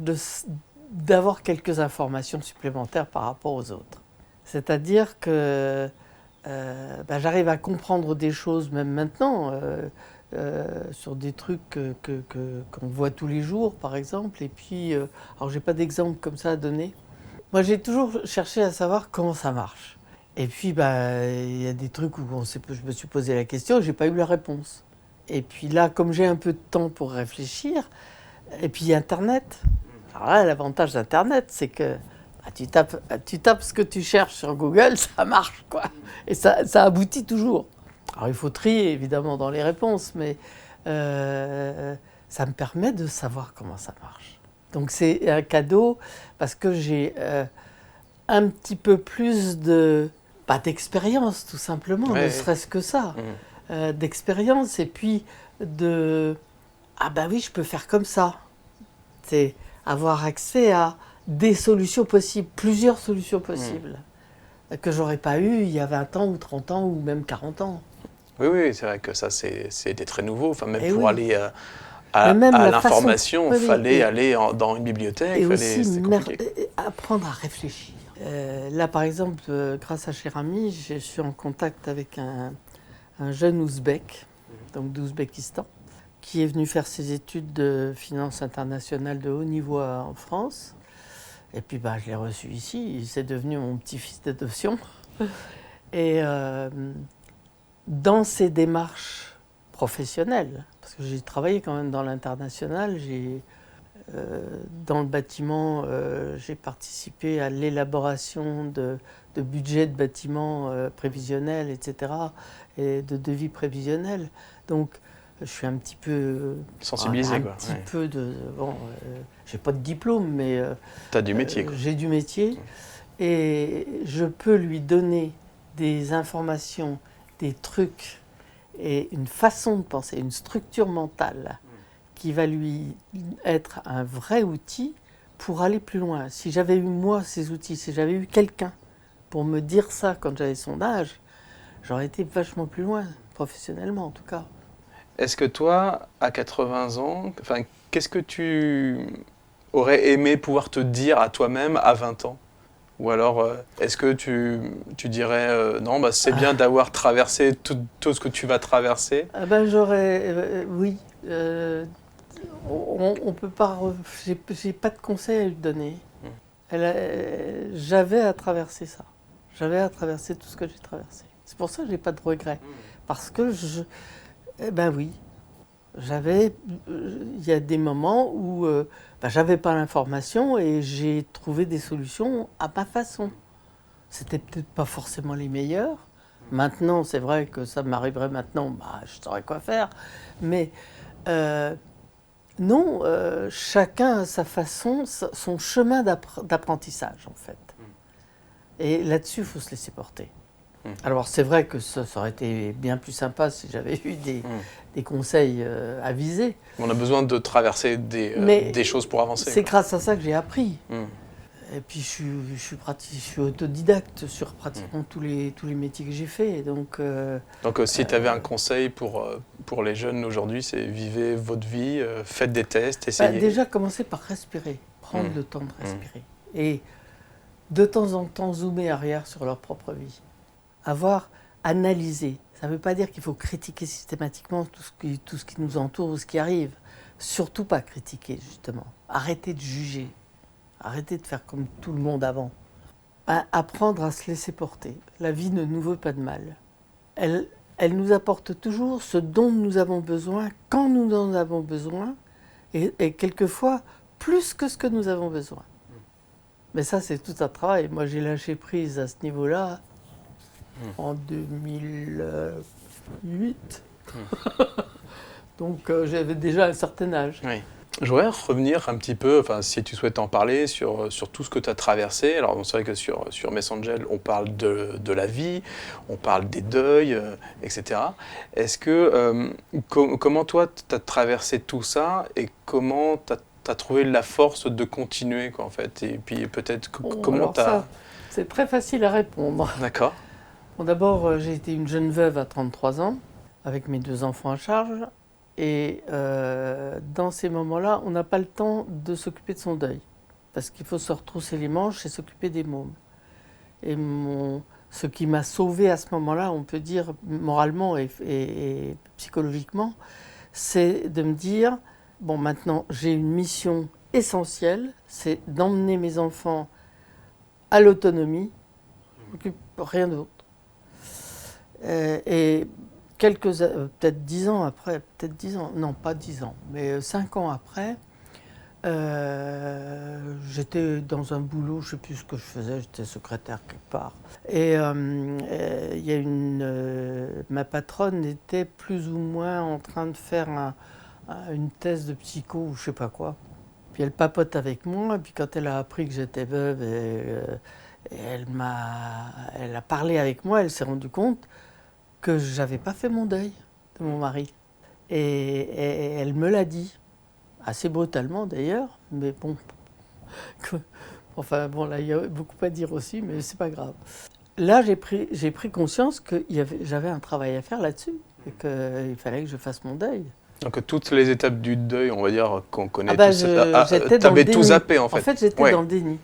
d'avoir quelques informations supplémentaires par rapport aux autres. C'est-à-dire que j'arrive à comprendre des choses, même maintenant, sur des trucs qu'on voit tous les jours, par exemple. Et puis, alors j'ai pas d'exemple comme ça à donner. Moi, j'ai toujours cherché à savoir comment ça marche. Et puis, il y a des trucs où je me suis posé la question et j'ai pas eu la réponse. Et puis là, comme j'ai un peu de temps pour réfléchir, et puis Internet. Alors là, l'avantage d'Internet, c'est que tu tapes ce que tu cherches sur Google, ça marche, quoi. Et ça aboutit toujours. Alors il faut trier, évidemment, dans les réponses, mais ça me permet de savoir comment ça marche. Donc c'est un cadeau parce que j'ai un petit peu plus d'expérience, tout simplement, ne serait-ce que ça. D'expérience et puis je peux faire comme ça. C'est avoir accès à des solutions possibles, plusieurs solutions possibles, que j'aurais pas eu il y a 20 ans ou 30 ans ou même 40 ans. Oui, c'est vrai que ça, c'était très nouveau. Enfin, même pour aller à l'information, il fallait aller dans une bibliothèque. Et aussi apprendre à réfléchir. Là, par exemple, grâce à Cher Ami, je suis en contact avec un jeune Ouzbek, donc d'Ouzbékistan, qui est venu faire ses études de finance internationale de haut niveau en France. Et puis je l'ai reçu ici, c'est devenu mon petit-fils d'adoption. Et dans ses démarches professionnelles, parce que j'ai travaillé quand même dans l'international, dans le bâtiment, j'ai participé à l'élaboration de budgets de bâtiments prévisionnels, etc., et de devis prévisionnels. Donc, je suis un petit peu sensibilisé, quoi. J'ai pas de diplôme, mais t'as du métier, quoi. J'ai du métier, et je peux lui donner des informations des trucs et une façon de penser, une structure mentale qui va lui être un vrai outil pour aller plus loin. Si j'avais eu moi ces outils, si j'avais eu quelqu'un pour me dire ça quand j'avais son âge, j'aurais été vachement plus loin, professionnellement en tout cas. Est-ce que toi, à 80 ans, enfin, qu'est-ce que tu aurais aimé pouvoir te dire à toi-même à 20 ans? Ou alors, est-ce que tu dirais non, bah, c'est bien d'avoir traversé tout ce que tu vas traverser? Ah ben oui. On peut pas. J'ai pas de conseil à lui donner. J'avais à traverser ça. J'avais à traverser tout ce que j'ai traversé. C'est pour ça que j'ai pas de regrets. Parce que eh ben oui, il y a des moments où j'avais pas l'information et j'ai trouvé des solutions à ma façon. C'était peut-être pas forcément les meilleures. Maintenant, c'est vrai que ça m'arriverait maintenant, je saurais quoi faire. Mais non, chacun a sa façon, son chemin d'apprentissage en fait. Et là-dessus, il faut se laisser porter. Alors c'est vrai que ça aurait été bien plus sympa si j'avais eu des conseils avisés. On a besoin de traverser des choses pour avancer. C'est grâce à ça que j'ai appris. Et puis je suis autodidacte sur pratiquement tous les métiers que j'ai faits. Donc si tu avais un conseil pour les jeunes aujourd'hui, c'est vivez votre vie, faites des tests, essayez. Déjà commencer par respirer, prendre le temps de respirer. Et de temps en temps zoomer arrière sur leur propre vie. Avoir analysé. Ça ne veut pas dire qu'il faut critiquer systématiquement tout ce qui nous entoure ou ce qui arrive. Surtout pas critiquer, justement. Arrêter de juger. Arrêter de faire comme tout le monde avant. Apprendre à se laisser porter. La vie ne nous veut pas de mal. Elle nous apporte toujours ce dont nous avons besoin, quand nous en avons besoin, et quelquefois plus que ce que nous avons besoin. Mais ça, c'est tout un travail. Moi, j'ai lâché prise à ce niveau-là en 2008. Donc, j'avais déjà un certain âge. Oui. Je voudrais revenir un petit peu, si tu souhaites en parler, sur tout ce que tu as traversé. Alors, c'est vrai que sur Messangel, on parle de la vie, on parle des deuils, etc. Est-ce que, comment toi, tu as traversé tout ça et comment tu as trouvé la force de continuer, quoi, en fait? Et puis peut-être comment tu as... C'est très facile à répondre. D'accord. Bon, d'abord, j'ai été une jeune veuve à 33 ans, avec mes 2 enfants à charge. Et dans ces moments-là, on n'a pas le temps de s'occuper de son deuil. Parce qu'il faut se retrousser les manches et s'occuper des mômes. Et ce qui m'a sauvée à ce moment-là, on peut dire moralement et psychologiquement, c'est de me dire, bon, maintenant, j'ai une mission essentielle, c'est d'emmener mes enfants à l'autonomie, rien d'autre. Et peut-être 10 ans après, non pas 10 ans, mais 5 ans après, j'étais dans un boulot, je ne sais plus ce que je faisais, j'étais secrétaire quelque part. Et il y a ma patronne était plus ou moins en train de faire une thèse de psycho ou je ne sais pas quoi. Puis elle papote avec moi, et puis quand elle a appris que j'étais veuve, elle a parlé avec moi, elle s'est rendue compte que je n'avais pas fait mon deuil de mon mari. Et elle me l'a dit, assez brutalement d'ailleurs, mais bon. Enfin bon, là il y a beaucoup à dire aussi, mais c'est pas grave. Là j'ai pris conscience que j'avais un travail à faire là-dessus, et qu'il fallait que je fasse mon deuil. Donc toutes les étapes du deuil, on va dire, qu'on connaît tous. J'étais dans le déni. T'avais tout zappé en fait. En fait j'étais dans le déni.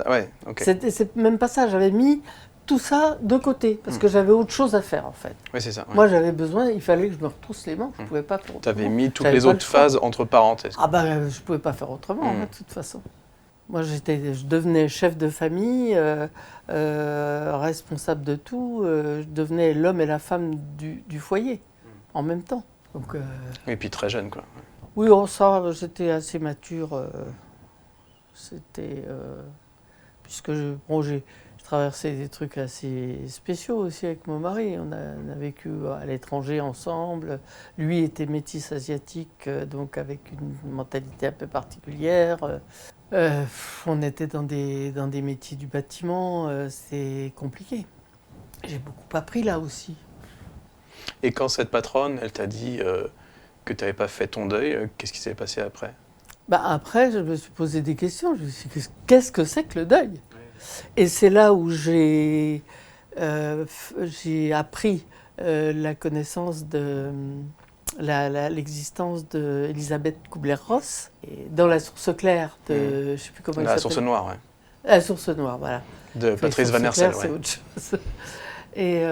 Ouais, ok. C'est même pas ça, j'avais mis tout ça de côté, parce que j'avais autre chose à faire en fait. Oui, c'est ça. Ouais. Moi j'avais besoin, il fallait que je me retrousse les manches, je ne pouvais pas faire autrement. Tu avais mis toutes les autres phases entre parenthèses. Je ne pouvais pas faire autrement de toute façon. Moi je devenais chef de famille, responsable de tout, je devenais l'homme et la femme du foyer en même temps. Donc, et puis très jeune quoi. Oui, ça j'étais assez mature, puisque j'ai traversé des trucs assez spéciaux aussi avec mon mari. On a vécu à l'étranger ensemble. Lui était métis asiatique, donc avec une mentalité un peu particulière. On était dans des métiers du bâtiment, c'est compliqué. J'ai beaucoup appris là aussi. Et quand cette patronne, elle t'a dit que tu n'avais pas fait ton deuil, qu'est-ce qui s'est passé après? Après, je me suis posé des questions. Je me suis dit, qu'est-ce que c'est que le deuil? Et c'est là où j'ai appris la connaissance de l'existence d'Elisabeth Kubler-Ross dans La Source claire de, je ne sais plus comment elle La s'appelle. Source noire, ouais. La Source noire, voilà. De Patrice Van Hersel, c'est autre chose. Et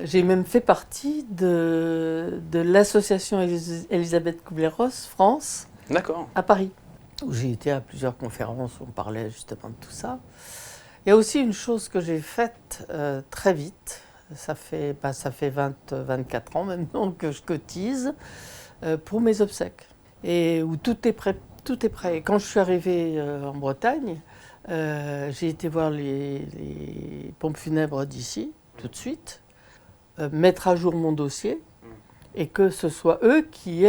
j'ai même fait partie de l'association Elisabeth Kubler-Ross France. D'accord. À Paris, où j'ai été à plusieurs conférences où on parlait justement de tout ça. Il y a aussi une chose que j'ai faite très vite. Ça fait 24 ans maintenant que je cotise pour mes obsèques. Et où tout est prêt. Tout est prêt. Et quand je suis arrivée en Bretagne, j'ai été voir les pompes funèbres d'ici, tout de suite, mettre à jour mon dossier, et que ce soit eux qui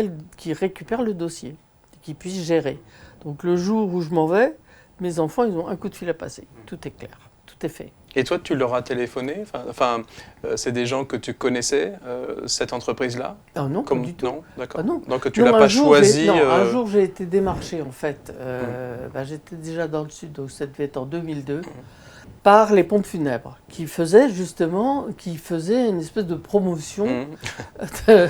récupèrent le dossier, qui puissent gérer. Donc le jour où je m'en vais, mes enfants, ils ont un coup de fil à passer. Tout est clair, tout est fait. Et toi, tu leur as téléphoné? C'est des gens que tu connaissais, cette entreprise-là? Ah non, pas du tout. Non, d'accord. Ah non. Donc tu l'as pas choisi. Un jour, j'ai été démarchée, en fait. J'étais déjà dans le sud, donc ça devait être en 2002, par les pompes funèbres, qui faisaient une espèce de promotion de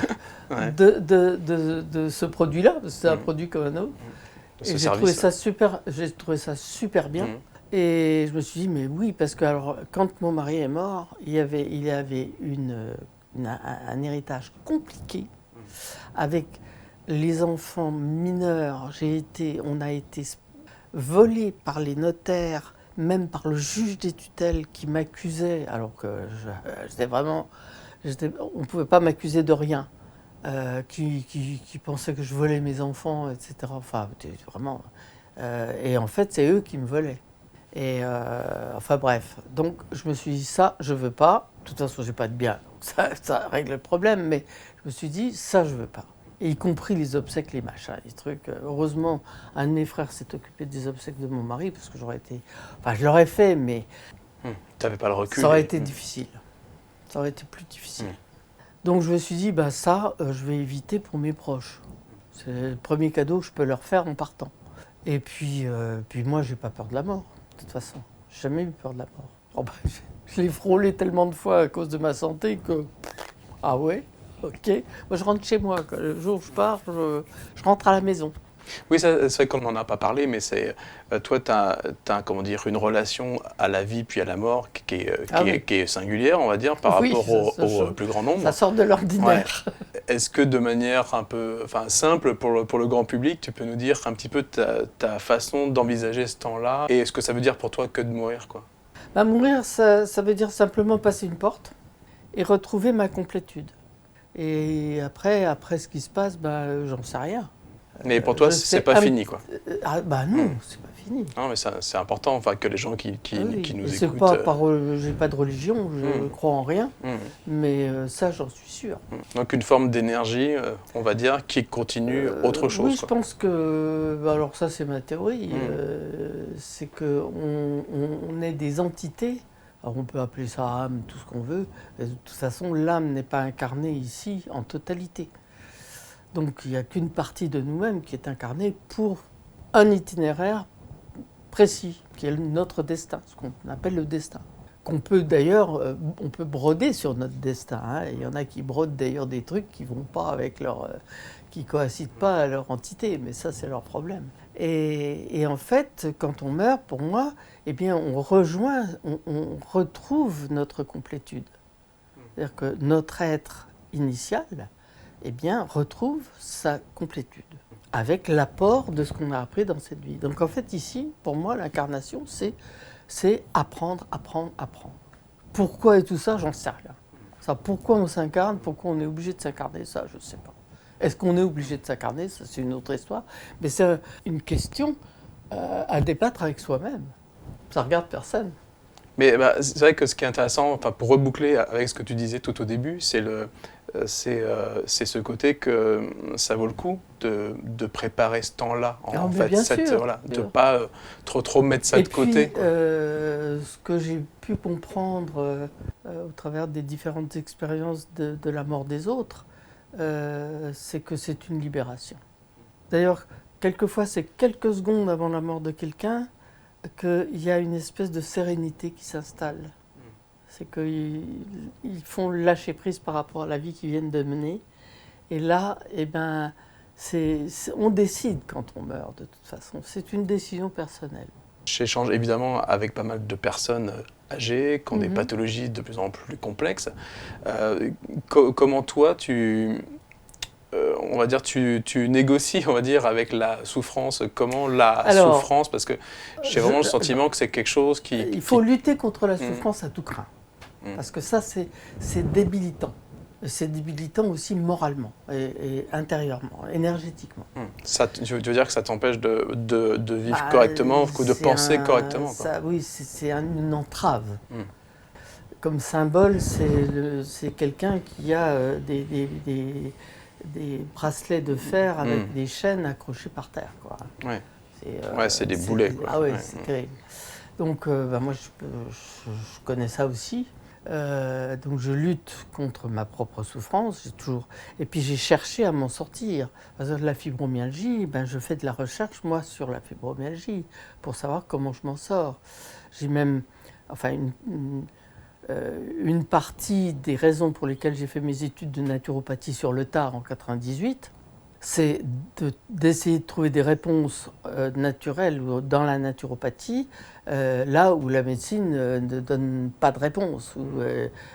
ce produit-là, parce que c'est un produit comme un autre. Et j'ai trouvé ça super bien. Et je me suis dit, mais oui, parce que alors, quand mon mari est mort, il avait un héritage compliqué avec les enfants mineurs. On a été volés par les notaires, même par le juge des tutelles qui m'accusait, alors que on ne pouvait pas m'accuser de rien, qui pensait que je volais mes enfants, etc. Enfin, vraiment. Et en fait, c'est eux qui me volaient. Et bref, donc je me suis dit, ça, je veux pas. De toute façon, j'ai pas de bien, donc ça règle le problème, mais je me suis dit, ça, je veux pas. Et y compris les obsèques, les machins, les trucs. Heureusement, un de mes frères s'est occupé des obsèques de mon mari, parce que je l'aurais fait, mais tu n'avais pas le recul. Ça aurait été difficile. Ça aurait été plus difficile. Donc je me suis dit, ça, je vais éviter pour mes proches. C'est le premier cadeau que je peux leur faire en partant. Et puis moi, j'ai pas peur de la mort. De toute façon, j'ai jamais eu peur de la mort. Je l'ai frôlé tellement de fois à cause de ma santé que... Ah ouais, ok. Moi, je rentre chez moi. Le jour où je pars, je rentre à la maison. Oui, c'est vrai qu'on n'en a pas parlé, mais toi, tu as une relation à la vie puis à la mort qui est singulière, on va dire, par rapport au plus grand nombre. Ça sort de l'ordinaire. Ouais. Est-ce que de manière un peu simple pour le grand public, tu peux nous dire un petit peu ta façon d'envisager ce temps-là? Et est-ce que ça veut dire pour toi que de mourir, quoi? Mourir, ça veut dire simplement passer une porte et retrouver ma complétude. Et après ce qui se passe, j'en sais rien. Mais pour toi, c'est pas fini, quoi. Non, c'est pas fini. Non, mais c'est important, que les gens qui nous écoutent... J'ai pas de religion, je crois en rien, mais ça, j'en suis sûr. Donc une forme d'énergie, on va dire, qui continue autre chose. Oui, je pense que... alors ça, c'est ma théorie. C'est qu'on est des entités. Alors on peut appeler ça âme, tout ce qu'on veut. Mais de toute façon, l'âme n'est pas incarnée ici en totalité. Donc il n'y a qu'une partie de nous-mêmes qui est incarnée pour un itinéraire précis, qui est notre destin, ce qu'on appelle le destin. Qu'on peut d'ailleurs, on peut broder sur notre destin. Il y en a qui brodent d'ailleurs des trucs qui vont pas avec qui coïncident pas à leur entité, mais ça c'est leur problème. Et en fait, quand on meurt, pour moi, on retrouve notre complétude. C'est-à-dire que notre être initial, retrouve sa complétude, avec l'apport de ce qu'on a appris dans cette vie. Donc en fait, ici, pour moi, l'incarnation, c'est apprendre. Pourquoi et tout ça, j'en sais rien. Ça, pourquoi on s'incarne, pourquoi on est obligé de s'incarner, ça, je ne sais pas. Est-ce qu'on est obligé de s'incarner? Ça, c'est une autre histoire. Mais c'est une question à débattre avec soi-même. Ça ne regarde personne. Mais c'est vrai que ce qui est intéressant, pour reboucler avec ce que tu disais tout au début, c'est c'est ce côté que ça vaut le coup de préparer ce temps-là. En mais fait, bien sûr, voilà, de bien. ne pas trop mettre ça Et de puis, côté, quoi. ce que j'ai pu comprendre au travers des différentes expériences de la mort des autres, c'est que c'est une libération. D'ailleurs, quelquefois, c'est quelques secondes avant la mort de quelqu'un qu'il y a une espèce de sérénité qui s'installe. C'est qu'ils font lâcher prise par rapport à la vie qu'ils viennent de mener. Et là, eh ben, on décide quand on meurt, de toute façon. C'est une décision personnelle. J'échange évidemment avec pas mal de personnes âgées, qui ont des Mhm. pathologies de plus en plus complexes. Comment toi, on va dire, tu négocies, on va dire, avec la souffrance? Comment la souffrance? Parce que j'ai vraiment le sentiment que c'est quelque chose il faut lutter contre la souffrance à tout crin. Parce que ça, c'est débilitant. C'est débilitant aussi moralement et intérieurement, énergétiquement. Ça, tu veux dire que ça t'empêche de vivre correctement ou de penser correctement, quoi. Oui, c'est une entrave. Comme symbole, c'est quelqu'un qui a des bracelets de fer avec des chaînes accrochées par terre, quoi. Ouais, c'est des boulets, quoi. Ah ouais, c'est terrible. Donc, moi, je connais ça aussi. Donc je lutte contre ma propre souffrance, et puis j'ai cherché à m'en sortir. Par exemple, la fibromyalgie, je fais de la recherche, moi, sur la fibromyalgie, pour savoir comment je m'en sors. J'ai même, une partie des raisons pour lesquelles j'ai fait mes études de naturopathie sur le tard en 98, c'est d'essayer de trouver des réponses naturelles dans la naturopathie, là où la médecine ne donne pas de réponse,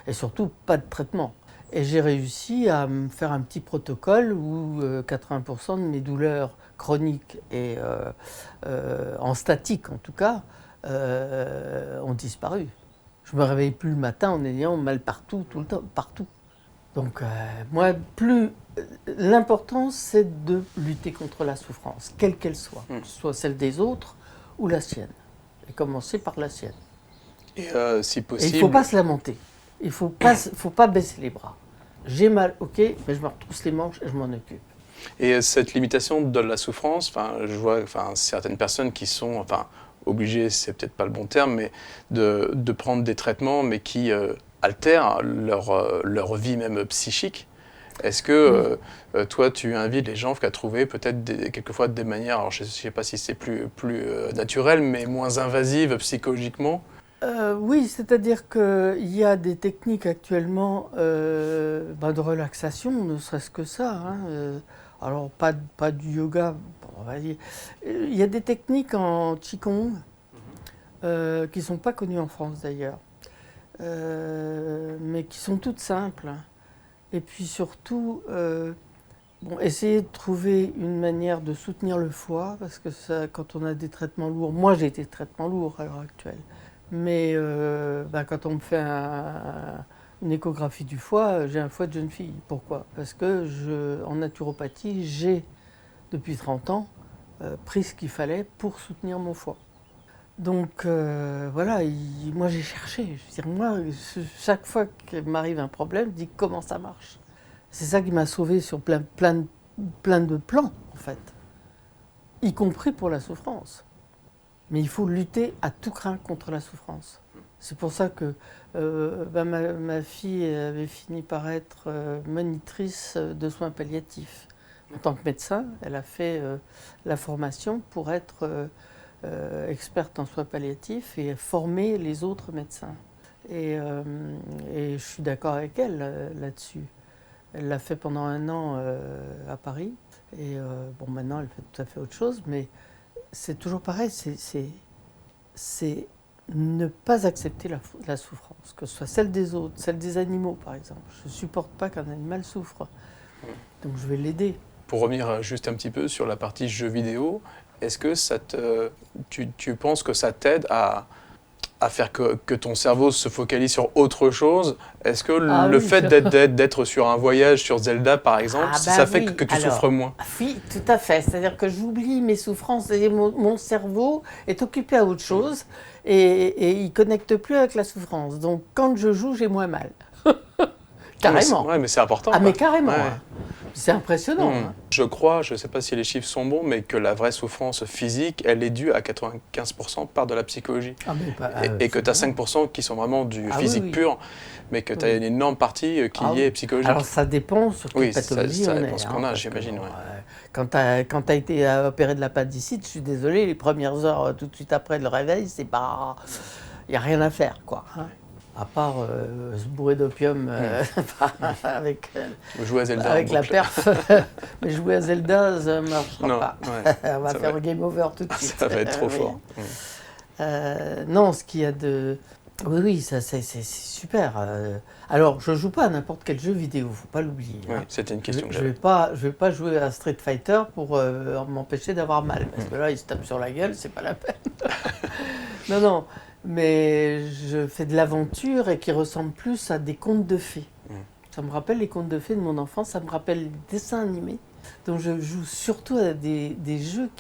et surtout pas de traitement. Et j'ai réussi à me faire un petit protocole où 80% de mes douleurs chroniques et en statique en tout cas ont disparu. Je me réveille plus le matin en ayant mal partout, tout le temps, partout. Donc moi, l'important, c'est de lutter contre la souffrance, quelle qu'elle soit, que ce soit celle des autres ou la sienne, et commencer par la sienne. Et si possible... Et il ne faut pas se lamenter, il ne faut pas baisser les bras. J'ai mal, ok, mais je me retrousse les manches et je m'en occupe. Et cette limitation de la souffrance, je vois certaines personnes qui sont obligées, c'est peut-être pas le bon terme, mais de prendre des traitements, mais qui altèrent leur vie même psychique. Est-ce que toi, tu invites les gens à trouver peut-être quelquefois des manières, alors je ne sais pas si c'est plus naturel, mais moins invasives psychologiquement? Oui, c'est-à-dire qu'il y a des techniques actuellement de relaxation, ne serait-ce que ça. Alors, pas du yoga, on va dire. Il y a des techniques en Qigong qui ne sont pas connues en France d'ailleurs, mais qui sont toutes simples. Et puis surtout, essayer de trouver une manière de soutenir le foie, parce que ça, quand on a des traitements lourds, moi j'ai des traitements lourds à l'heure actuelle, mais quand on me fait une échographie du foie, j'ai un foie de jeune fille. Pourquoi? Parce que en naturopathie, j'ai, depuis 30 ans, pris ce qu'il fallait pour soutenir mon foie. Donc voilà, moi j'ai cherché. Je veux dire, moi, chaque fois qu'il m'arrive un problème, je dis comment ça marche. C'est ça qui m'a sauvé sur plein de plans, en fait, y compris pour la souffrance. Mais il faut lutter à tout crin contre la souffrance. C'est pour ça que ma fille avait fini par être monitrice de soins palliatifs. En tant que médecin, elle a fait la formation pour être experte en soins palliatifs et former les autres médecins. Et je suis d'accord avec elle là-dessus. Elle l'a fait pendant 1 an à Paris. Et maintenant, elle fait tout à fait autre chose. Mais c'est toujours pareil, c'est ne pas accepter la souffrance, que ce soit celle des autres, celle des animaux, par exemple. Je ne supporte pas qu'un animal souffre. Donc je vais l'aider. Pour revenir juste un petit peu sur la partie jeux vidéo, est-ce que tu penses que ça t'aide à faire que ton cerveau se focalise sur autre chose? Est-ce que le fait d'être sur un voyage sur Zelda, par exemple, ça fait que tu souffres moins? Oui, tout à fait. C'est-à-dire que j'oublie mes souffrances et mon cerveau est occupé à autre chose et il ne connecte plus avec la souffrance. Donc quand je joue, j'ai moins mal. Carrément. Ouais, mais c'est important. Ah, quoi. mais carrément. Ouais. Hein. C'est impressionnant. Hein. Je crois, je ne sais pas si les chiffres sont bons, mais que la vraie souffrance physique, elle est due à 95% par de la psychologie. Ah, mais Et que tu as 5% qui sont vraiment du physique oui. pur, mais que tu as une énorme partie qui y est psychologique. Alors ça dépend sur quelle pathologie ça on dépend est. ce qu'on a, j'imagine. Ouais. Quand tu as été opéré de l'appendicite, je suis désolé, les premières heures tout de suite après le réveil, c'est pas... Il n'y a rien à faire, quoi. Hein. À part se bourrer d'opium avec la perf. Mais jouer à Zelda, ça ne marchera pas. Ouais, on va faire game over tout de suite. Ça va être trop fort. Non, ce qu'il y a de... Oui, ça c'est super. Alors, je ne joue pas à n'importe quel jeu vidéo, il ne faut pas l'oublier. Oui, c'était une question que j'avais. Je vais pas jouer à Street Fighter pour m'empêcher d'avoir mal. Parce que là, il se tape sur la gueule, c'est pas la peine. Non. Mais je fais de l'aventure et qui ressemble plus à des contes de fées. Ça me rappelle les contes de fées de mon enfance, ça me rappelle les dessins animés. Donc je joue surtout à des jeux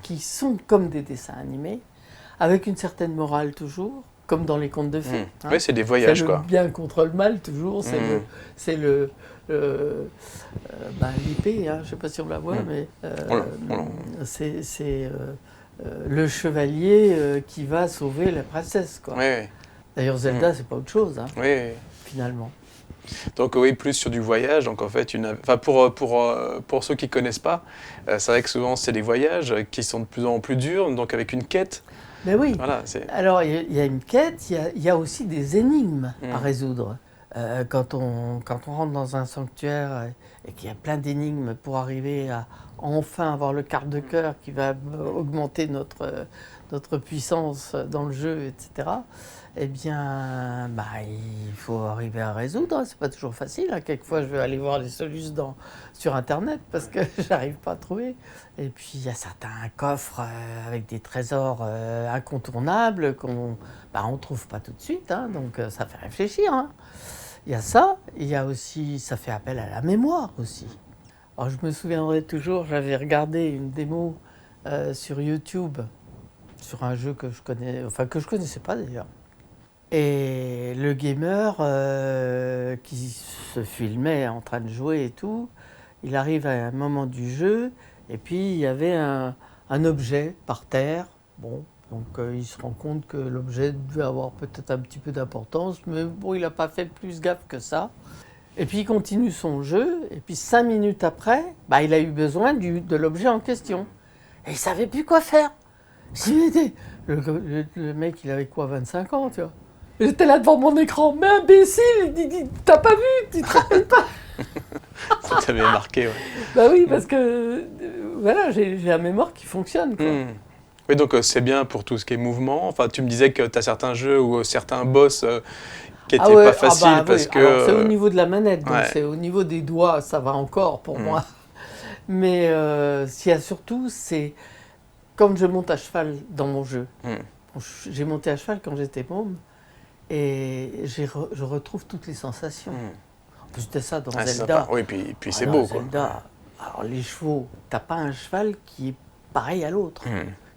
qui sont comme des dessins animés, avec une certaine morale toujours, comme dans les contes de fées. Oui, c'est des voyages, quoi. Le bien contre le mal, toujours. C'est l'épée, hein, je ne sais pas si on la voit, mais c'est le chevalier qui va sauver la princesse, quoi. Oui. D'ailleurs, Zelda, c'est pas autre chose, hein, finalement. Donc oui, plus sur du voyage. Donc en fait, pour ceux qui connaissent pas, c'est vrai que souvent c'est des voyages qui sont de plus en plus durs, donc avec une quête. Mais oui. Voilà, alors il y a une quête, il y a aussi des énigmes à résoudre. Quand on rentre dans un sanctuaire et qu'il y a plein d'énigmes pour arriver à enfin avoir le quart de cœur qui va augmenter notre puissance dans le jeu, etc., eh bien, il faut arriver à résoudre. C'est pas toujours facile. Hein. Quelquefois, je vais aller voir les solutions sur Internet parce que j'arrive pas à trouver. Et puis, il y a certains coffres avec des trésors incontournables qu'on on trouve pas tout de suite. Hein. Donc, ça fait réfléchir. Hein. Il y a ça. Il y a aussi, ça fait appel à la mémoire aussi. Alors, je me souviendrai toujours, j'avais regardé une démo sur YouTube sur un jeu que je connaissais pas d'ailleurs. Et le gamer qui se filmait en train de jouer et tout, il arrive à un moment du jeu et puis il y avait un objet par terre. Bon, donc il se rend compte que l'objet devait avoir peut-être un petit peu d'importance, mais bon, il n'a pas fait plus gaffe que ça. Et puis il continue son jeu, et puis 5 minutes après, il a eu besoin de l'objet en question. Et il ne savait plus quoi faire. Le mec, il avait quoi, 25 ans, tu vois. J'étais là devant mon écran, mais imbécile, t'as pas vu, tu te rappelles pas. Ça t'avait marqué, ouais. Oui, parce que voilà, j'ai la mémoire qui fonctionne, quoi. Oui, donc c'est bien pour tout ce qui est mouvement. Enfin, tu me disais que tu as certains jeux ou certains boss qui n'étaient pas faciles parce que... Alors, c'est au niveau de la manette, donc c'est au niveau des doigts, ça va encore pour moi. Mais ce qu'il y a surtout, c'est quand je monte à cheval dans mon jeu. J'ai monté à cheval quand j'étais môme. Et je retrouve toutes les sensations. En plus de ça, dans Zelda... Oui, puis c'est beau, Zelda, quoi. Alors, les chevaux, t'as pas un cheval qui est pareil à l'autre.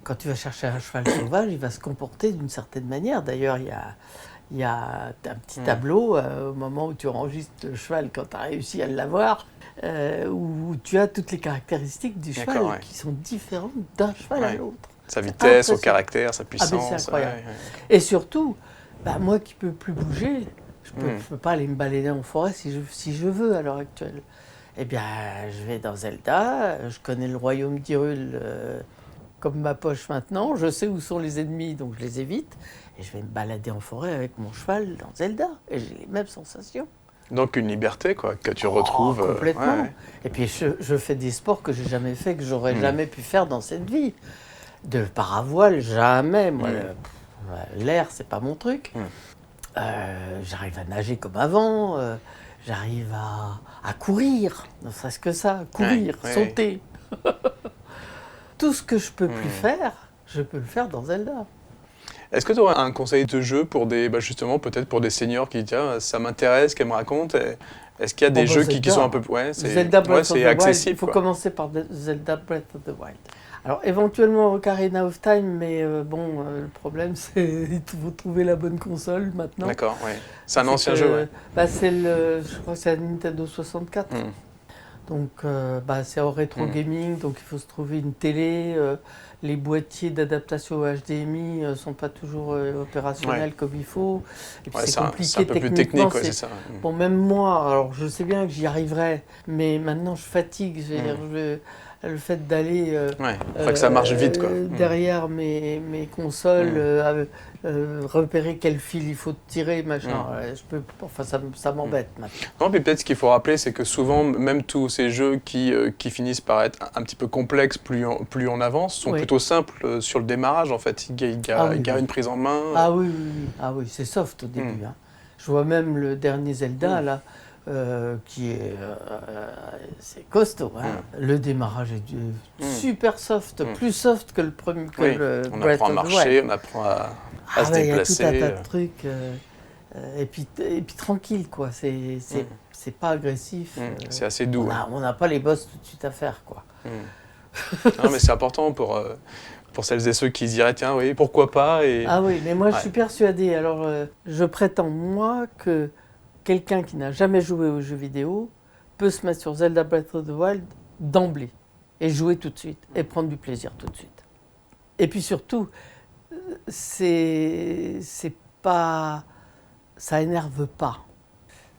Quand tu vas chercher un cheval sauvage, il va se comporter d'une certaine manière. D'ailleurs, il y a un petit tableau au moment où tu enregistres le cheval, quand tu as réussi à l'avoir, où tu as toutes les caractéristiques du cheval qui sont différentes d'un cheval à l'autre. Sa vitesse, son caractère, sa puissance. Ah, c'est incroyable. Et surtout... moi qui ne peux plus bouger, je ne peux pas aller me balader en forêt si je veux à l'heure actuelle. Eh bien, je vais dans Zelda, je connais le royaume d'Hyrule comme ma poche maintenant, je sais où sont les ennemis, donc je les évite, et je vais me balader en forêt avec mon cheval dans Zelda, et j'ai les mêmes sensations. Donc une liberté, quoi, que tu retrouves... Complètement. Et puis je fais des sports que j'ai jamais fait, que j'aurais jamais pu faire dans cette vie. De paravoile, jamais, moi. L'air, c'est pas mon truc. J'arrive à nager comme avant, j'arrive à courir, ne serait-ce que ça, courir, sauter. Tout ce que je peux plus faire, je peux le faire dans Zelda. Est-ce que tu aurais un conseil de jeu pour justement, peut-être pour des seniors qui disent tiens, ça m'intéresse, qu'elles me racontent. Est-ce qu'il y a des jeux qui sont un peu... Zelda Breath of the Wild, accessible. il faut commencer par Zelda Breath of the Wild. Alors éventuellement Ocarina of Time, mais le problème c'est il faut trouver la bonne console maintenant. D'accord, oui. C'est un ancien jeu, ouais. Je crois que c'est la Nintendo 64. Donc c'est en rétro gaming, donc il faut se trouver une télé. Les boîtiers d'adaptation au HDMI ne sont pas toujours opérationnels comme il faut. Et puis c'est compliqué c'est un peu plus technique, c'est ça. Bon, même moi, alors je sais bien que j'y arriverai, mais maintenant je fatigue. Le fait d'aller faudrait que ça marche vite, quoi. derrière mes consoles, repérer quel fil il faut tirer, machin. Ça m'embête maintenant. Non, puis peut-être ce qu'il faut rappeler, c'est que souvent, même tous ces jeux qui finissent par être un petit peu complexes plus on avance, sont plutôt simples sur le démarrage. En fait, il y a une prise en main. Ah oui, c'est soft au début. Hein. Je vois même le dernier Zelda, là, qui est c'est costaud. Hein. Le démarrage est super soft, plus soft que le premier. On apprend à marcher, on apprend à se déplacer. Il y a tout un tas de trucs. Et puis tranquille, quoi. C'est pas agressif. C'est assez doux. On n'a pas les boss tout de suite à faire, quoi. Non, mais c'est important pour celles et ceux qui se diraient, tiens, oui, pourquoi pas. Ah oui, mais moi je suis persuadée. Alors, je prétends, moi, que quelqu'un qui n'a jamais joué aux jeux vidéo peut se mettre sur Zelda Breath of the Wild d'emblée et jouer tout de suite et prendre du plaisir tout de suite. Et puis surtout, c'est pas, ça énerve pas.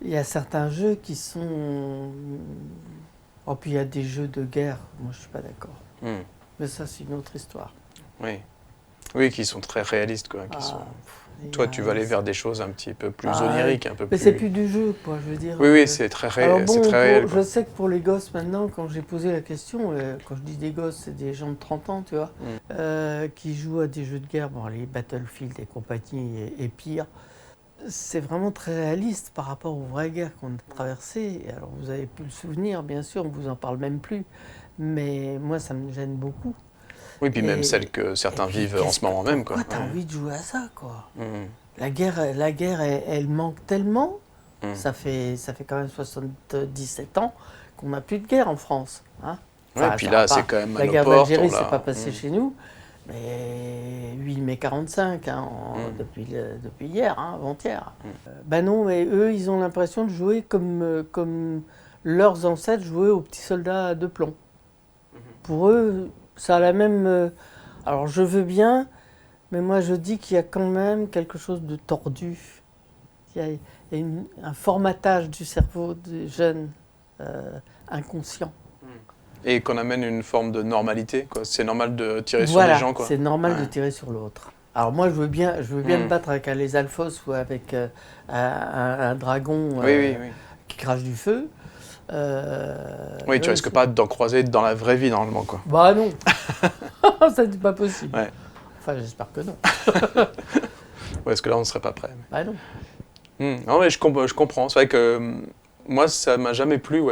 Il y a certains jeux qui sont, puis il y a des jeux de guerre. Moi, je suis pas d'accord. Mais ça, c'est une autre histoire. Oui, qui sont très réalistes, quoi. Toi, tu vas aller vers des choses un petit peu plus oniriques, un peu plus... Mais c'est plus du jeu, quoi, je veux dire. Oui, c'est très réel. Je sais que pour les gosses, maintenant, quand j'ai posé la question, quand je dis des gosses, c'est des gens de 30 ans, tu vois, qui jouent à des jeux de guerre, les Battlefield et compagnie et pire. C'est vraiment très réaliste par rapport aux vraies guerres qu'on a traversées. Alors, vous avez pu le souvenir, bien sûr, on vous en parle même plus. Mais moi, ça me gêne beaucoup. Oui, puis même celles que certains vivent en ce moment même, quoi. Pourquoi t'as envie de jouer à ça, quoi? La guerre, elle manque tellement. Ça fait quand même 77 ans qu'on n'a plus de guerre en France. Hein. Et puis là, c'est quand même à la nos guerre portes. d'Algérie, c'est pas passé chez nous. Mais 8 mai 45, depuis hier, avant-hier. Non, mais eux, ils ont l'impression de jouer comme leurs ancêtres jouaient aux petits soldats de plomb. Pour eux, ça a la même... alors, je veux bien, mais moi, je dis qu'il y a quand même quelque chose de tordu. Il y a un formatage du cerveau des jeunes inconscients. Et qu'on amène une forme de normalité, quoi. C'est normal de tirer sur les gens, quoi. C'est normal de tirer sur l'autre. Alors moi, je veux bien me battre avec un les alphos ou avec un dragon qui crache du feu. Oui, tu risques pas d'en croiser dans la vraie vie, normalement, quoi. Bah non. Ça, c'est pas possible. Enfin, j'espère que non. Parce que là, on ne serait pas prêt. Bah non. Non, mais je comprends. C'est vrai que moi, ça m'a jamais plu,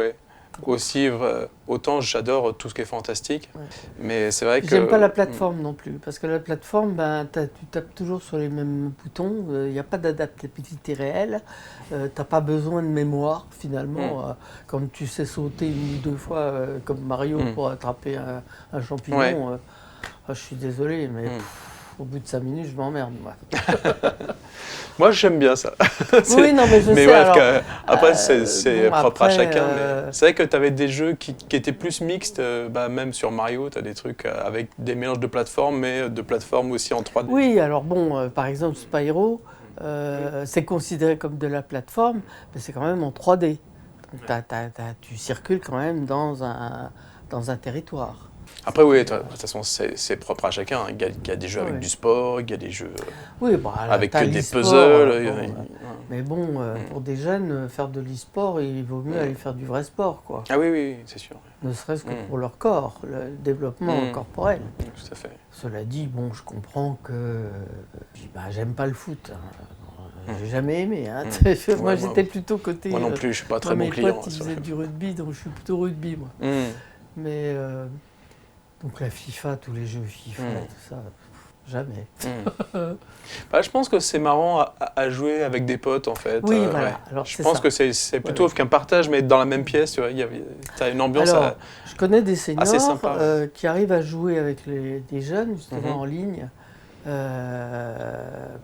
Aussi, autant j'adore tout ce qui est fantastique, mais c'est vrai que... J'aime pas la plateforme non plus, parce que la plateforme, tu tapes toujours sur les mêmes boutons, il n'y a pas d'adaptabilité réelle, t'as pas besoin de mémoire finalement, quand tu sais sauter une ou deux fois comme Mario pour attraper un champignon, je suis désolé, mais au bout de 5 minutes, je m'emmerde, moi. Moi, j'aime bien ça. Oui, non, mais je sais. Alors, après, c'est propre à chacun. Mais c'est vrai que tu avais des jeux qui étaient plus mixtes. Même sur Mario, tu as des trucs avec des mélanges de plateformes, mais de plateformes aussi en 3D. Oui, alors par exemple, Spyro, c'est considéré comme de la plateforme, mais c'est quand même en 3D. Donc, tu circules quand même dans un territoire. Après, oui, de toute façon, c'est propre à chacun. Il y a des jeux avec du sport, il y a des jeux avec des puzzles. Mais bon, pour des jeunes, faire de l'e-sport, il vaut mieux aller faire du vrai sport, quoi. Ah oui, c'est sûr. Ne serait-ce que pour leur corps, le développement corporel. Tout à fait. Cela dit, je comprends que j'aime pas le foot. J'ai jamais aimé. Moi, j'étais plutôt côté... Moi non plus, je suis pas très bon client. Mes potes, ils faisaient du rugby, donc je suis plutôt rugby, moi. Mais... donc la FIFA, tous les jeux FIFA, tout ça, jamais. Bah, je pense que c'est marrant à jouer avec des potes en fait. Oui, voilà. Ouais. Alors, Je c'est pense ça. que c'est plutôt qu'un partage, mais dans la même pièce, tu vois, t'as une ambiance. Alors, je connais des assez seniors sympa. qui arrivent à jouer avec des jeunes, justement Mhm. en ligne,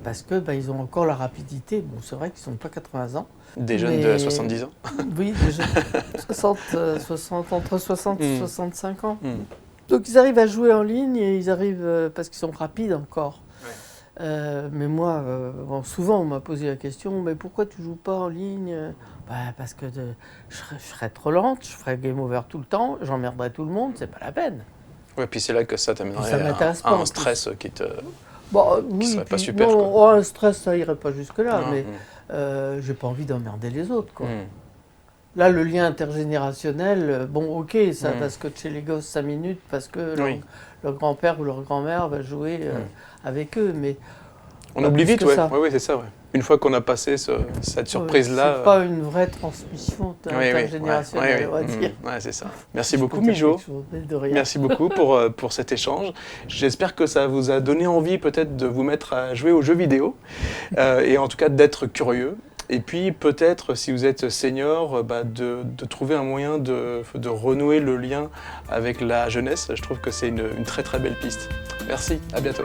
parce que ils ont encore la rapidité. Bon, c'est vrai qu'ils n'ont pas 80 ans. Des jeunes de mais- 70 ans. Oui, des jeunes 60, entre 60 et 65 ans. Mm. Donc ils arrivent à jouer en ligne et ils arrivent parce qu'ils sont rapides encore. Mais moi, souvent on m'a posé la question, mais pourquoi tu joues pas en ligne? Parce que je serais trop lente, je ferais game over tout le temps, j'emmerderais tout le monde, c'est pas la peine. Ouais, puis c'est là que ça Ça t'amènerait m'intéresse à pas, en un plus. stress qui te. Bon, Qui oui, serait pas puis, super, non, quoi. un stress, ça irait pas jusque-là, Non, mais j'ai pas envie d'emmerder les autres, quoi. Mm. Là, le lien intergénérationnel, bon, ok, ça va se scotcher les gosses 5 minutes parce que Oui. leur grand-père ou leur grand-mère va jouer avec eux, mais On pas oublie plus vite, que ouais. ça. Oui, c'est ça, ouais. Une fois qu'on a passé cette surprise-là. c'est pas une vraie transmission intergénérationnelle, on va dire. Ouais, c'est ça. Merci Je beaucoup, peux dire Mijo. quelque chose, mais de rien. Merci beaucoup pour cet échange. J'espère que ça vous a donné envie peut-être de vous mettre à jouer aux jeux vidéo et en tout cas d'être curieux. Et puis peut-être, si vous êtes senior, de trouver un moyen de renouer le lien avec la jeunesse. Je trouve que c'est une très très belle piste. Merci, à bientôt.